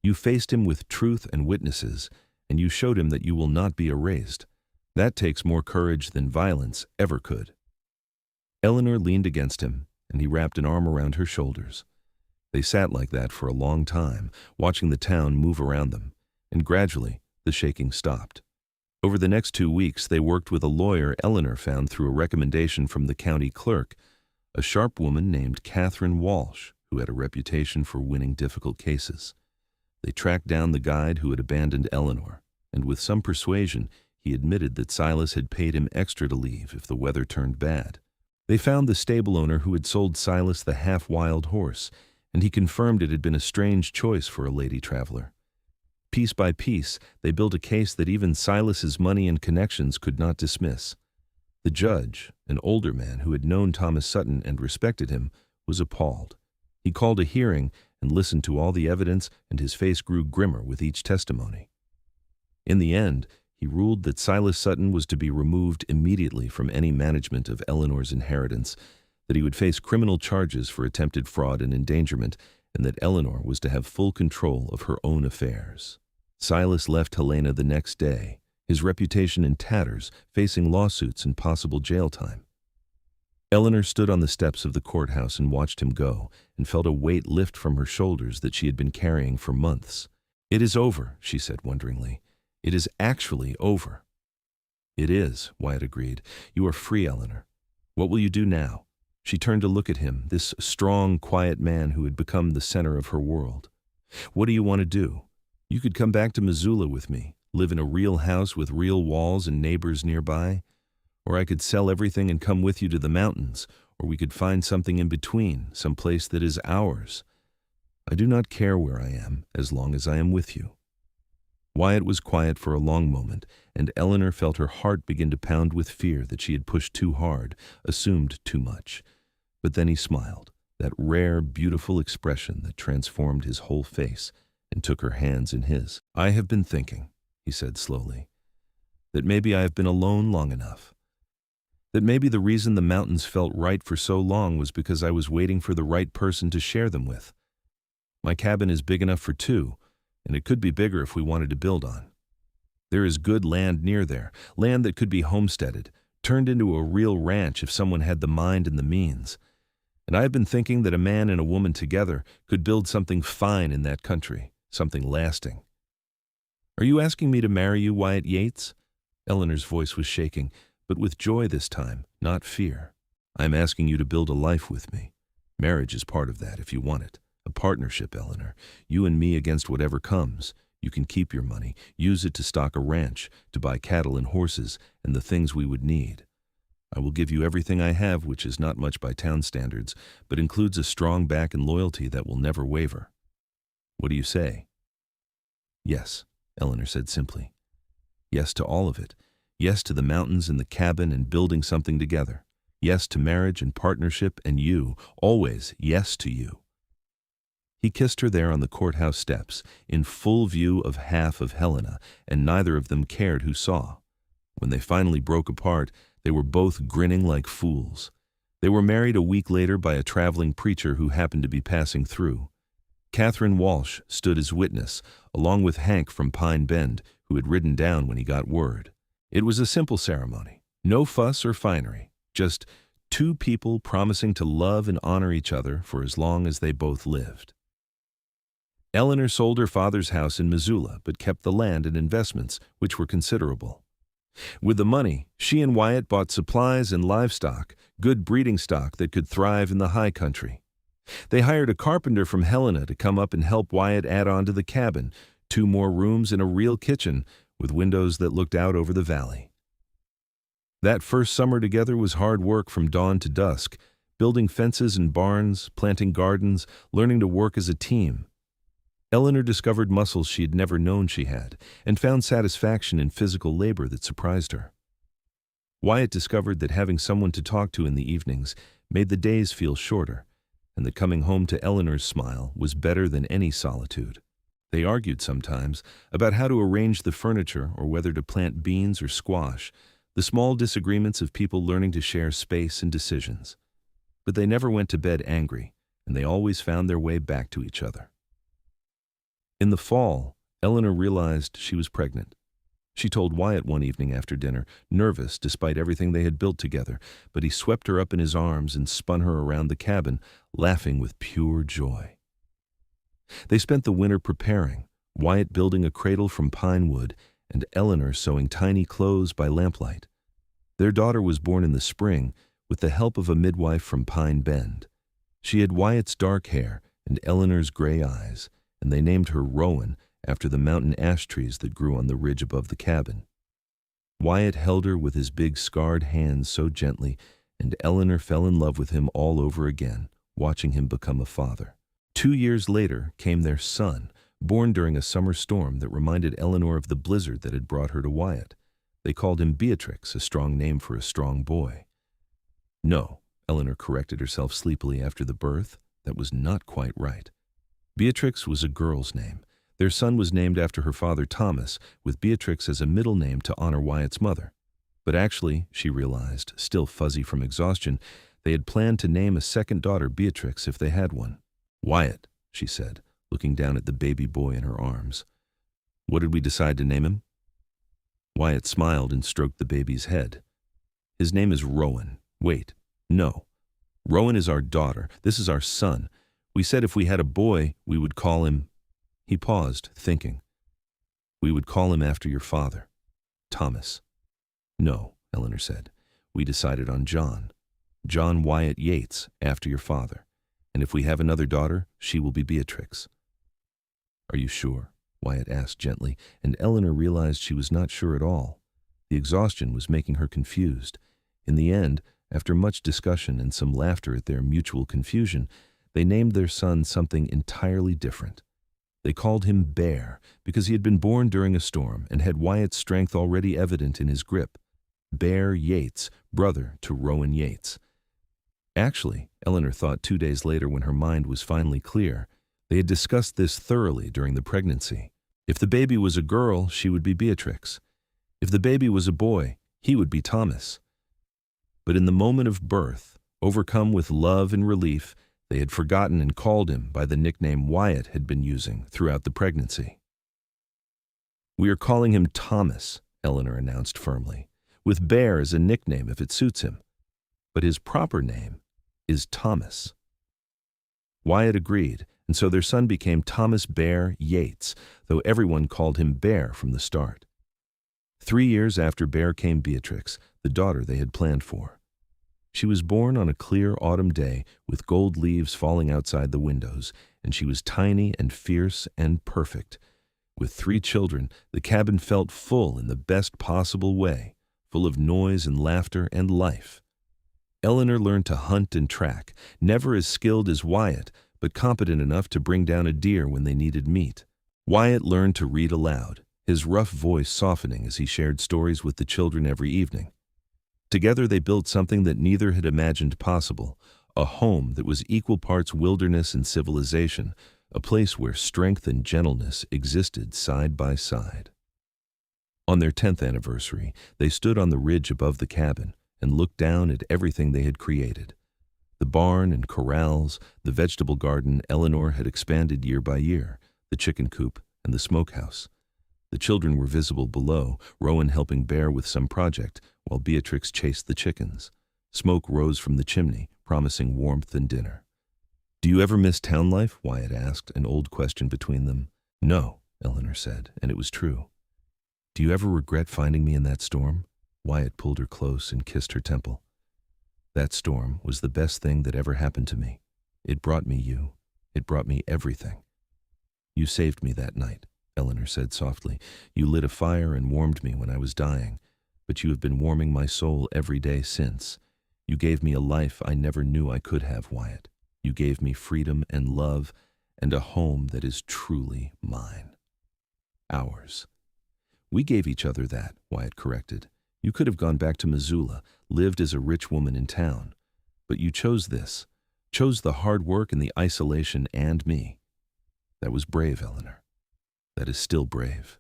You faced him with truth and witnesses, and you showed him that you will not be erased. That takes more courage than violence ever could." Eleanor leaned against him, and he wrapped an arm around her shoulders. They sat like that for a long time, watching the town move around them, and gradually the shaking stopped. Over the next 2 weeks, they worked with a lawyer Eleanor found through a recommendation from the county clerk, a sharp woman named Catherine Walsh, who had a reputation for winning difficult cases. They tracked down the guide who had abandoned Eleanor, and with some persuasion, he admitted that Silas had paid him extra to leave if the weather turned bad. They found the stable owner who had sold Silas the half-wild horse, and he confirmed it had been a strange choice for a lady traveler. Piece by piece, they built a case that even Silas's money and connections could not dismiss. The judge, an older man who had known Thomas Sutton and respected him, was appalled. He called a hearing and listened to all the evidence, and his face grew grimmer with each testimony. In the end, he ruled that Silas Sutton was to be removed immediately from any management of Eleanor's inheritance, that he would face criminal charges for attempted fraud and endangerment, and that Eleanor was to have full control of her own affairs. Silas left Helena the next day, his reputation in tatters, facing lawsuits and possible jail time. Eleanor stood on the steps of the courthouse and watched him go, and felt a weight lift from her shoulders that she had been carrying for months. "It is over," she said wonderingly. "It is actually over." "It is," Wyatt agreed. "You are free, Eleanor. What will you do now?" She turned to look at him, this strong, quiet man who had become the center of her world. "What do you want to do? You could come back to Missoula with me, live in a real house with real walls and neighbors nearby. Or I could sell everything and come with you to the mountains, or we could find something in between, some place that is ours. I do not care where I am, as long as I am with you." Wyatt was quiet for a long moment, and Eleanor felt her heart begin to pound with fear that she had pushed too hard, assumed too much. But then he smiled, that rare, beautiful expression that transformed his whole face, and took her hands in his. "I have been thinking," he said slowly, "that maybe I have been alone long enough. That maybe the reason the mountains felt right for so long was because I was waiting for the right person to share them with. My cabin is big enough for 2, and it could be bigger if we wanted to build on. There is good land near there, land that could be homesteaded, turned into a real ranch if someone had the mind and the means. And I have been thinking that a man and a woman together could build something fine in that country, something lasting." "Are you asking me to marry you, Wyatt Yates?" Eleanor's voice was shaking, but with joy this time, not fear. "I am asking you to build a life with me. Marriage is part of that if you want it. A partnership, Eleanor. You and me against whatever comes. You can keep your money, use it to stock a ranch, to buy cattle and horses, and the things we would need. I will give you everything I have, which is not much by town standards, but includes a strong back and loyalty that will never waver. What do you say?" "Yes," Eleanor said simply. "Yes to all of it. Yes to the mountains and the cabin and building something together. Yes to marriage and partnership and you, always yes to you." He kissed her there on the courthouse steps, in full view of half of Helena, and neither of them cared who saw. When they finally broke apart, they were both grinning like fools. They were married a week later by a traveling preacher who happened to be passing through. Catherine Walsh stood as witness, along with Hank from Pine Bend, who had ridden down when he got word. It was a simple ceremony, no fuss or finery, just two people promising to love and honor each other for as long as they both lived. Eleanor sold her father's house in Missoula, but kept the land and investments, which were considerable. With the money, she and Wyatt bought supplies and livestock, good breeding stock that could thrive in the high country. They hired a carpenter from Helena to come up and help Wyatt add on to the cabin, 2 more rooms and a real kitchen with windows that looked out over the valley. That first summer together was hard work from dawn to dusk, building fences and barns, planting gardens, learning to work as a team. Eleanor discovered muscles she had never known she had, and found satisfaction in physical labor that surprised her. Wyatt discovered that having someone to talk to in the evenings made the days feel shorter, and that coming home to Eleanor's smile was better than any solitude. They argued sometimes about how to arrange the furniture or whether to plant beans or squash, the small disagreements of people learning to share space and decisions. But they never went to bed angry, and they always found their way back to each other. In the fall, Eleanor realized she was pregnant. She told Wyatt one evening after dinner, nervous despite everything they had built together, but he swept her up in his arms and spun her around the cabin, laughing with pure joy. They spent the winter preparing, Wyatt building a cradle from pine wood and Eleanor sewing tiny clothes by lamplight. Their daughter was born in the spring with the help of a midwife from Pine Bend. She had Wyatt's dark hair and Eleanor's gray eyes, and they named her Rowan after the mountain ash trees that grew on the ridge above the cabin. Wyatt held her with his big scarred hands so gently, and Eleanor fell in love with him all over again, watching him become a father. 2 years later came their son, born during a summer storm that reminded Eleanor of the blizzard that had brought her to Wyatt. They called him Beatrix, a strong name for a strong boy. No, Eleanor corrected herself sleepily after the birth. That was not quite right. Beatrix was a girl's name. Their son was named after her father Thomas, with Beatrix as a middle name to honor Wyatt's mother. But actually, she realized, still fuzzy from exhaustion, they had planned to name a second daughter Beatrix if they had one. Wyatt, she said, looking down at the baby boy in her arms. What did we decide to name him? Wyatt smiled and stroked the baby's head. His name is Rowan. Wait, no. Rowan is our daughter. This is our son. We said if we had a boy, we would call him... He paused, thinking. We would call him after your father, Thomas. No, Eleanor said. We decided on John. John Wyatt Yates, after your father. And if we have another daughter, she will be Beatrix. Are you sure? Wyatt asked gently, and Eleanor realized she was not sure at all. The exhaustion was making her confused. In the end, after much discussion and some laughter at their mutual confusion, they named their son something entirely different. They called him Bear because he had been born during a storm and had Wyatt's strength already evident in his grip. Bear Yates, brother to Rowan Yates. Actually, Eleanor thought 2 days later when her mind was finally clear, they had discussed this thoroughly during the pregnancy. If the baby was a girl, she would be Beatrix. If the baby was a boy, he would be Thomas. But in the moment of birth, overcome with love and relief, they had forgotten and called him by the nickname Wyatt had been using throughout the pregnancy. We are calling him Thomas, Eleanor announced firmly, with Bear as a nickname if it suits him. But his proper name is Thomas. Wyatt agreed, and so their son became Thomas Bear Yates, though everyone called him Bear from the start. 3 years after Bear came Beatrix, the daughter they had planned for. She was born on a clear autumn day with gold leaves falling outside the windows, and she was tiny and fierce and perfect. With 3 children, the cabin felt full in the best possible way, full of noise and laughter and life. Eleanor learned to hunt and track, never as skilled as Wyatt, but competent enough to bring down a deer when they needed meat. Wyatt learned to read aloud, his rough voice softening as he shared stories with the children every evening. Together they built something that neither had imagined possible, a home that was equal parts wilderness and civilization, a place where strength and gentleness existed side by side. On their 10th anniversary, they stood on the ridge above the cabin and looked down at everything they had created. The barn and corrals, the vegetable garden Eleanor had expanded year by year, the chicken coop and the smokehouse. The children were visible below, Rowan helping Bear with some project, while Beatrix chased the chickens. Smoke rose from the chimney, promising warmth and dinner. "Do you ever miss town life?" Wyatt asked, an old question between them. "No," Eleanor said, and it was true. "Do you ever regret finding me in that storm?" Wyatt pulled her close and kissed her temple. "That storm was the best thing that ever happened to me. It brought me you. It brought me everything." "You saved me that night," Eleanor said softly. "You lit a fire and warmed me when I was dying, but you have been warming my soul every day since. You gave me a life I never knew I could have, Wyatt. You gave me freedom and love and a home that is truly mine. Ours." "We gave each other that," Wyatt corrected. "You could have gone back to Missoula, lived as a rich woman in town. But you chose this, chose the hard work and the isolation and me. That was brave, Eleanor. That is still brave."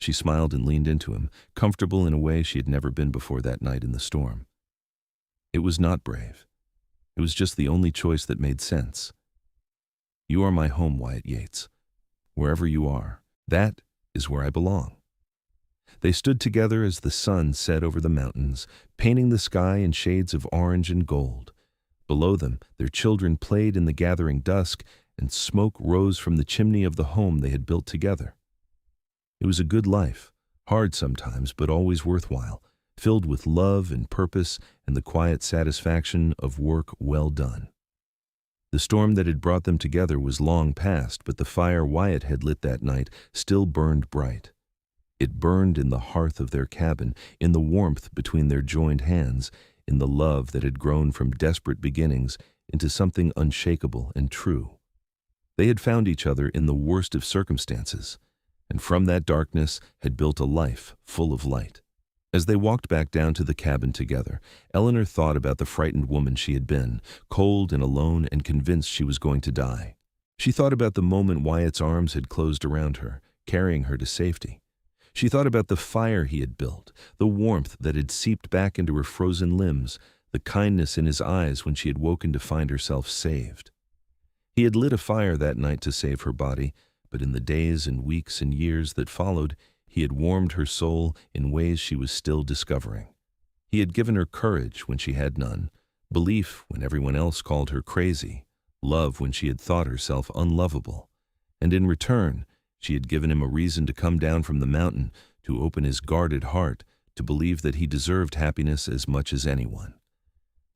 She smiled and leaned into him, comfortable in a way she had never been before that night in the storm. "It was not brave. It was just the only choice that made sense. You are my home, Wyatt Yates. Wherever you are, that is where I belong." They stood together as the sun set over the mountains, painting the sky in shades of orange and gold. Below them, their children played in the gathering dusk, and smoke rose from the chimney of the home they had built together. It was a good life, hard sometimes, but always worthwhile, filled with love and purpose and the quiet satisfaction of work well done. The storm that had brought them together was long past, but the fire Wyatt had lit that night still burned bright. It burned in the hearth of their cabin, in the warmth between their joined hands, in the love that had grown from desperate beginnings into something unshakable and true. They had found each other in the worst of circumstances, and from that darkness had built a life full of light. As they walked back down to the cabin together, Eleanor thought about the frightened woman she had been, cold and alone and convinced she was going to die. She thought about the moment Wyatt's arms had closed around her, carrying her to safety. She thought about the fire he had built, the warmth that had seeped back into her frozen limbs, the kindness in his eyes when she had woken to find herself saved. He had lit a fire that night to save her body, but in the days and weeks and years that followed, he had warmed her soul in ways she was still discovering. He had given her courage when she had none, belief when everyone else called her crazy, love when she had thought herself unlovable, and in return, she had given him a reason to come down from the mountain, to open his guarded heart, to believe that he deserved happiness as much as anyone.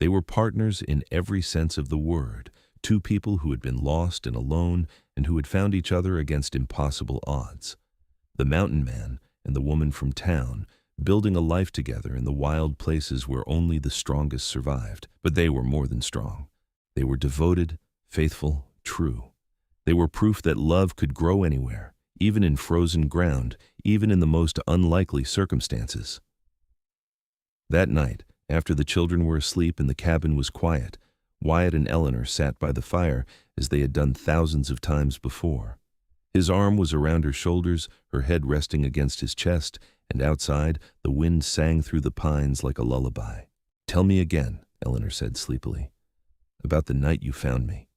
They were partners in every sense of the word, two people who had been lost and alone and who had found each other against impossible odds. The mountain man and the woman from town, building a life together in the wild places where only the strongest survived. But they were more than strong. They were devoted, faithful, true. They were proof that love could grow anywhere, even in frozen ground, even in the most unlikely circumstances. That night, after the children were asleep and the cabin was quiet, Wyatt and Eleanor sat by the fire as they had done thousands of times before. His arm was around her shoulders, her head resting against his chest, and outside, the wind sang through the pines like a lullaby. "Tell me again," Eleanor said sleepily, "about the night you found me."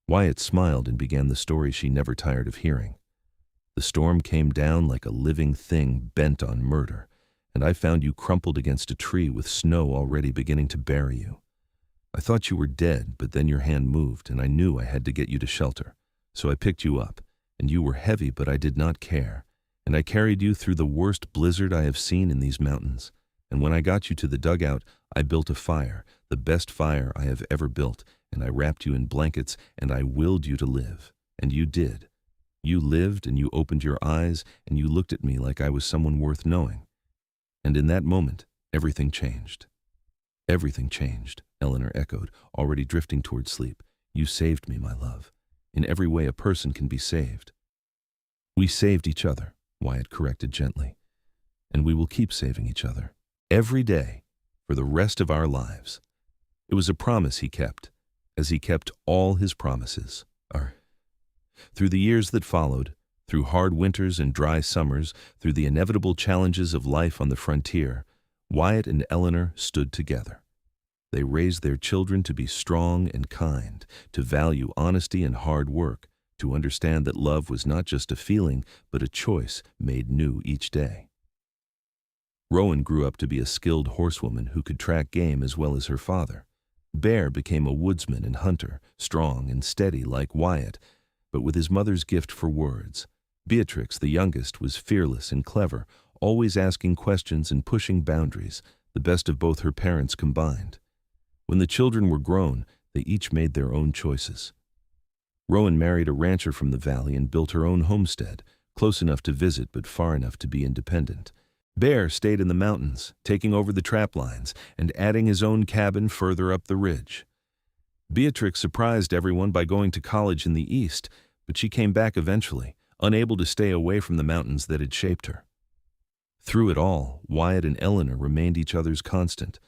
Wyatt smiled and began the story she never tired of hearing. "The storm came down like a living thing bent on murder, and I found you crumpled against a tree with snow already beginning to bury you. I thought you were dead, but then your hand moved, and I knew I had to get you to shelter. So I picked you up, and you were heavy, but I did not care, and I carried you through the worst blizzard I have seen in these mountains. And when I got you to the dugout, I built a fire, the best fire I have ever built, and I wrapped you in blankets, and I willed you to live. And you did. You lived, and you opened your eyes, and you looked at me like I was someone worth knowing. And in that moment, everything changed." "Everything changed," Eleanor echoed, already drifting toward sleep. "You saved me, my love. In every way a person can be saved." "We saved each other," Wyatt corrected gently. "And we will keep saving each other. Every day, for the rest of our lives." It was a promise he kept, as he kept all his promises. Through the years that followed, through hard winters and dry summers, through the inevitable challenges of life on the frontier, Wyatt and Eleanor stood together. They raised their children to be strong and kind, to value honesty and hard work, to understand that love was not just a feeling, but a choice made new each day. Rowan grew up to be a skilled horsewoman who could track game as well as her father. Bear became a woodsman and hunter, strong and steady like Wyatt, but with his mother's gift for words. Beatrix, the youngest, was fearless and clever, always asking questions and pushing boundaries, the best of both her parents combined. When the children were grown, they each made their own choices. Rowan married a rancher from the valley and built her own homestead, close enough to visit but far enough to be independent. Bear stayed in the mountains, taking over the trap lines and adding his own cabin further up the ridge. Beatrix surprised everyone by going to college in the east, but she came back eventually, unable to stay away from the mountains that had shaped her. Through it all, Wyatt and Eleanor remained each other's constant.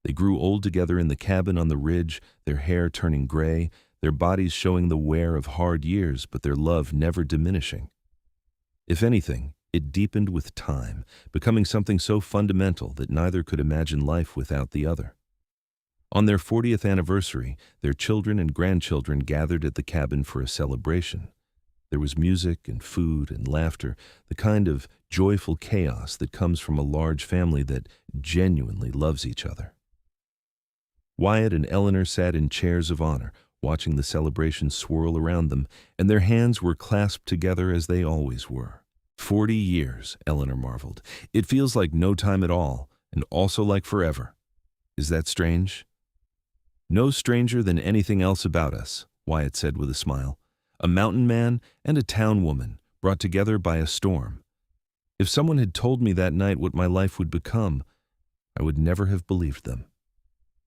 They grew old together in the cabin on the ridge, their hair turning gray, their bodies showing the wear of hard years, but their love never diminishing. If anything, it deepened with time, becoming something so fundamental that neither could imagine life without the other. On their 40th anniversary, their children and grandchildren gathered at the cabin for a celebration. There was music and food and laughter, the kind of joyful chaos that comes from a large family that genuinely loves each other. Wyatt and Eleanor sat in chairs of honor, watching the celebration swirl around them, and their hands were clasped together as they always were. 40 years, Eleanor marveled. It feels like no time at all, and also like forever. Is that strange? No stranger than anything else about us, Wyatt said with a smile. A mountain man and a town woman, brought together by a storm. If someone had told me that night what my life would become, I would never have believed them.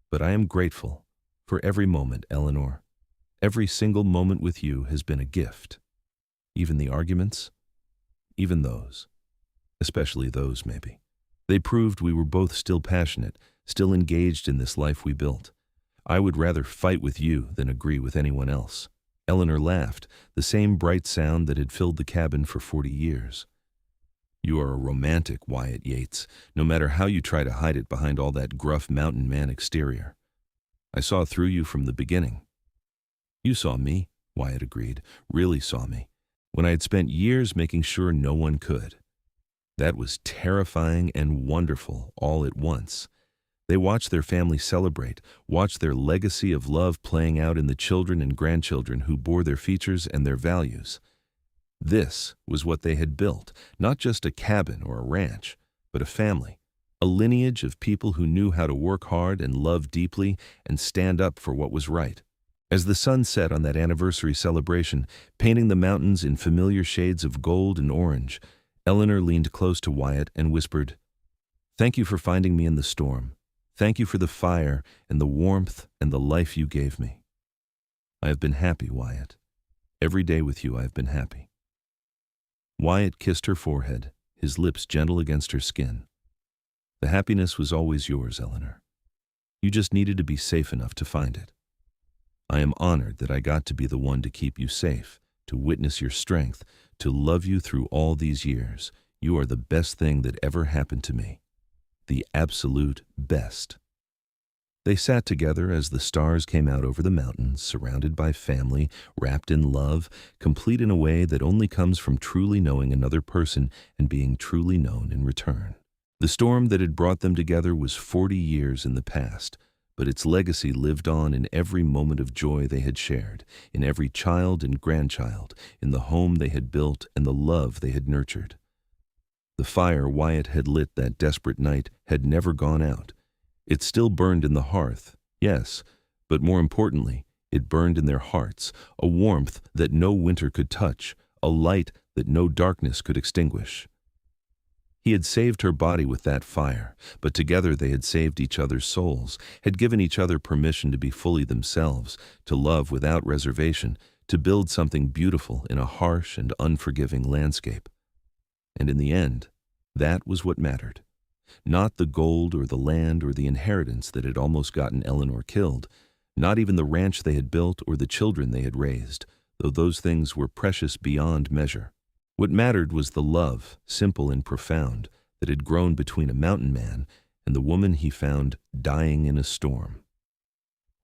But I am grateful for every moment, Eleanor. Every single moment with you has been a gift. Even the arguments, even those. Especially those, maybe. They proved we were both still passionate, still engaged in this life we built. I would rather fight with you than agree with anyone else. Eleanor laughed, the same bright sound that had filled the cabin for 40 years. You are a romantic, Wyatt Yates, no matter how you try to hide it behind all that gruff mountain man exterior. I saw through you from the beginning. You saw me, Wyatt agreed, really saw me, when I had spent years making sure no one could. That was terrifying and wonderful all at once. They watched their family celebrate, watched their legacy of love playing out in the children and grandchildren who bore their features and their values. This was what they had built, not just a cabin or a ranch, but a family, a lineage of people who knew how to work hard and love deeply and stand up for what was right. As the sun set on that anniversary celebration, painting the mountains in familiar shades of gold and orange, Eleanor leaned close to Wyatt and whispered, "Thank you for finding me in the storm. Thank you for the fire and the warmth and the life you gave me. I have been happy, Wyatt. Every day with you I have been happy." Wyatt kissed her forehead, his lips gentle against her skin. The happiness was always yours, Eleanor. You just needed to be safe enough to find it. I am honored that I got to be the one to keep you safe, to witness your strength, to love you through all these years. You are the best thing that ever happened to me. The absolute best. They sat together as the stars came out over the mountains, surrounded by family, wrapped in love, complete in a way that only comes from truly knowing another person and being truly known in return. The storm that had brought them together was 40 years in the past, but its legacy lived on in every moment of joy they had shared, in every child and grandchild, in the home they had built and the love they had nurtured. The fire Wyatt had lit that desperate night had never gone out. It still burned in the hearth, yes, but more importantly, it burned in their hearts, a warmth that no winter could touch, a light that no darkness could extinguish. He had saved her body with that fire, but together they had saved each other's souls, had given each other permission to be fully themselves, to love without reservation, to build something beautiful in a harsh and unforgiving landscape. And in the end, that was what mattered. Not the gold or the land or the inheritance that had almost gotten Eleanor killed, not even the ranch they had built or the children they had raised, though those things were precious beyond measure. What mattered was the love, simple and profound, that had grown between a mountain man and the woman he found dying in a storm.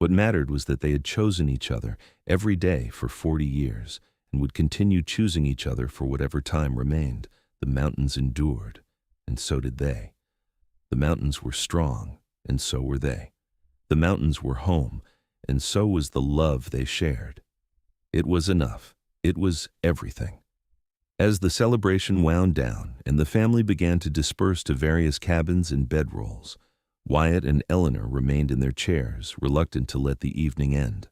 What mattered was that they had chosen each other every day for 40 years and would continue choosing each other for whatever time remained. The mountains endured, and so did they. The mountains were strong, and so were they. The mountains were home, and so was the love they shared. It was enough. It was everything. As the celebration wound down and the family began to disperse to various cabins and bedrolls, Wyatt and Eleanor remained in their chairs, reluctant to let the evening end.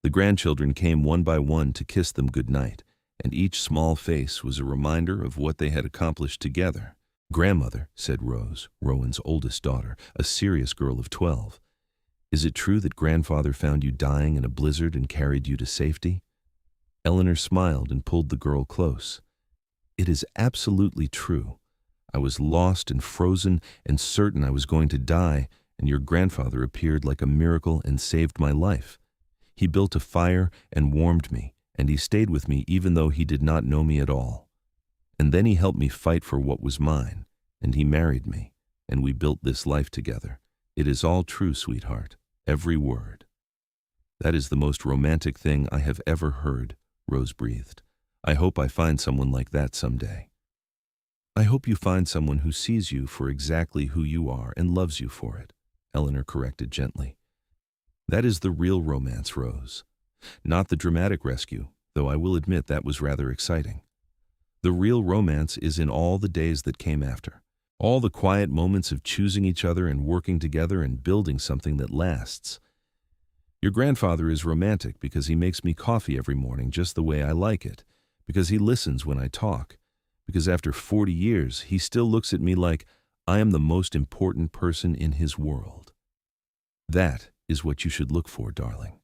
The grandchildren came one by one to kiss them good night, and each small face was a reminder of what they had accomplished together. "Grandmother," said Rose, Rowan's oldest daughter, a serious girl of 12, "is it true that grandfather found you dying in a blizzard and carried you to safety?" Eleanor smiled and pulled the girl close. "It is absolutely true. I was lost and frozen and certain I was going to die, and your grandfather appeared like a miracle and saved my life. He built a fire and warmed me, and he stayed with me even though he did not know me at all. And then he helped me fight for what was mine, and he married me, and we built this life together. It is all true, sweetheart, every word." "That is the most romantic thing I have ever heard," Rose breathed. "I hope I find someone like that someday." "I hope you find someone who sees you for exactly who you are and loves you for it," Eleanor corrected gently. "That is the real romance, Rose. Not the dramatic rescue, though I will admit that was rather exciting. The real romance is in all the days that came after, all the quiet moments of choosing each other and working together and building something that lasts. Your grandfather is romantic because he makes me coffee every morning just the way I like it, because he listens when I talk, because after 40 years he still looks at me like I am the most important person in his world. That is what you should look for, darling.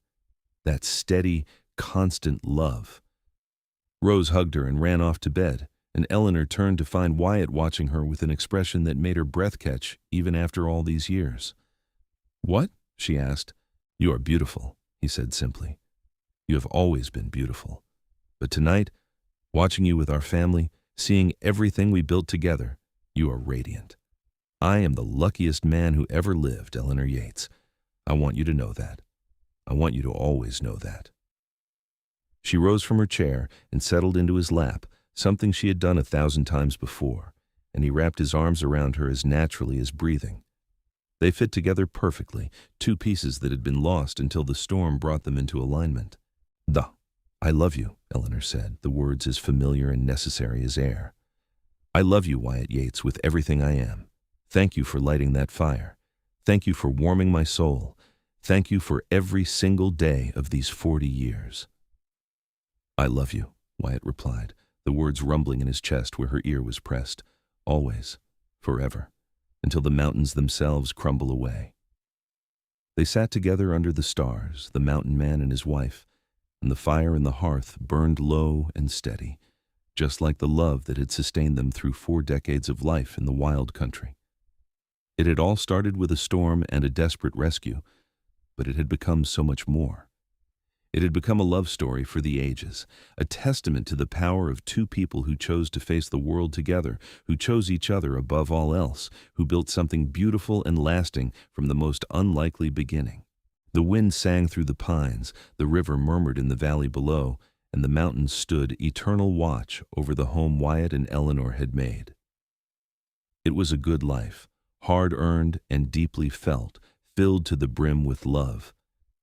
That steady, constant love." Rose hugged her and ran off to bed, and Eleanor turned to find Wyatt watching her with an expression that made her breath catch even after all these years. "What?" she asked. "You are beautiful," he said simply. "You have always been beautiful. But tonight, watching you with our family, seeing everything we built together, you are radiant. I am the luckiest man who ever lived, Eleanor Yates. I want you to know that. I want you to always know that." She rose from her chair and settled into his lap, something she had done 1,000 times before, and he wrapped his arms around her as naturally as breathing. They fit together perfectly, two pieces that had been lost until the storm brought them into alignment. "I love you," Eleanor said, the words as familiar and necessary as air. "I love you, Wyatt Yates, with everything I am. Thank you for lighting that fire. Thank you for warming my soul. Thank you for every single day of these 40 years. "I love you," Wyatt replied, the words rumbling in his chest where her ear was pressed. "Always, forever, until the mountains themselves crumble away." They sat together under the stars, the mountain man and his wife, and the fire in the hearth burned low and steady, just like the love that had sustained them through 4 decades of life in the wild country. It had all started with a storm and a desperate rescue, but it had become so much more. It had become a love story for the ages, a testament to the power of two people who chose to face the world together, who chose each other above all else, who built something beautiful and lasting from the most unlikely beginning. The wind sang through the pines, the river murmured in the valley below, and the mountains stood eternal watch over the home Wyatt and Eleanor had made. It was a good life, hard-earned and deeply felt, filled to the brim with love.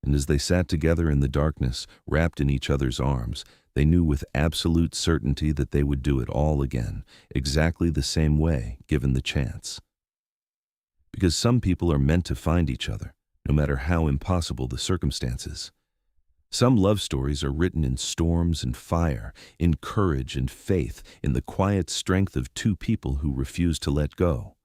And as they sat together in the darkness, wrapped in each other's arms, they knew with absolute certainty that they would do it all again, exactly the same way, given the chance. Because some people are meant to find each other, no matter how impossible the circumstances. Some love stories are written in storms and fire, in courage and faith, in the quiet strength of two people who refuse to let go.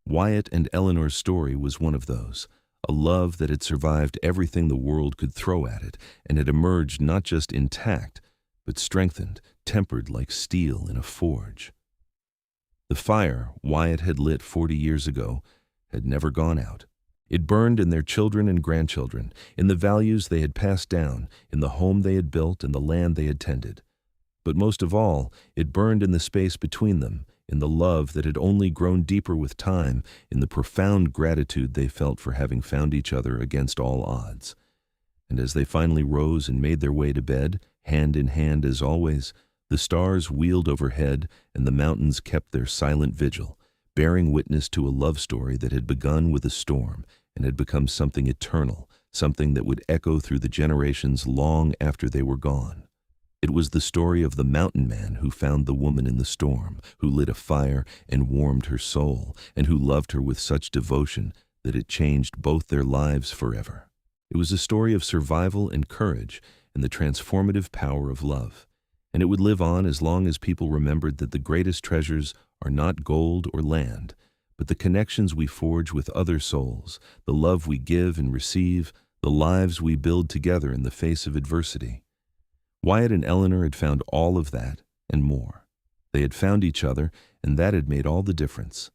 Wyatt and Eleanor's story was one of those. A love that had survived everything the world could throw at it, and had emerged not just intact, but strengthened, tempered like steel in a forge. The fire Wyatt had lit 40 years ago had never gone out. It burned in their children and grandchildren, in the values they had passed down, in the home they had built and the land they had tended. But most of all, it burned in the space between them, in the love that had only grown deeper with time, in the profound gratitude they felt for having found each other against all odds. And as they finally rose and made their way to bed, hand in hand as always, the stars wheeled overhead and the mountains kept their silent vigil, bearing witness to a love story that had begun with a storm and had become something eternal, something that would echo through the generations long after they were gone. It was the story of the mountain man who found the woman in the storm, who lit a fire and warmed her soul, and who loved her with such devotion that it changed both their lives forever. It was a story of survival and courage and the transformative power of love, and it would live on as long as people remembered that the greatest treasures are not gold or land, but the connections we forge with other souls, the love we give and receive, the lives we build together in the face of adversity. Wyatt and Eleanor had found all of that and more. They had found each other, and that had made all the difference.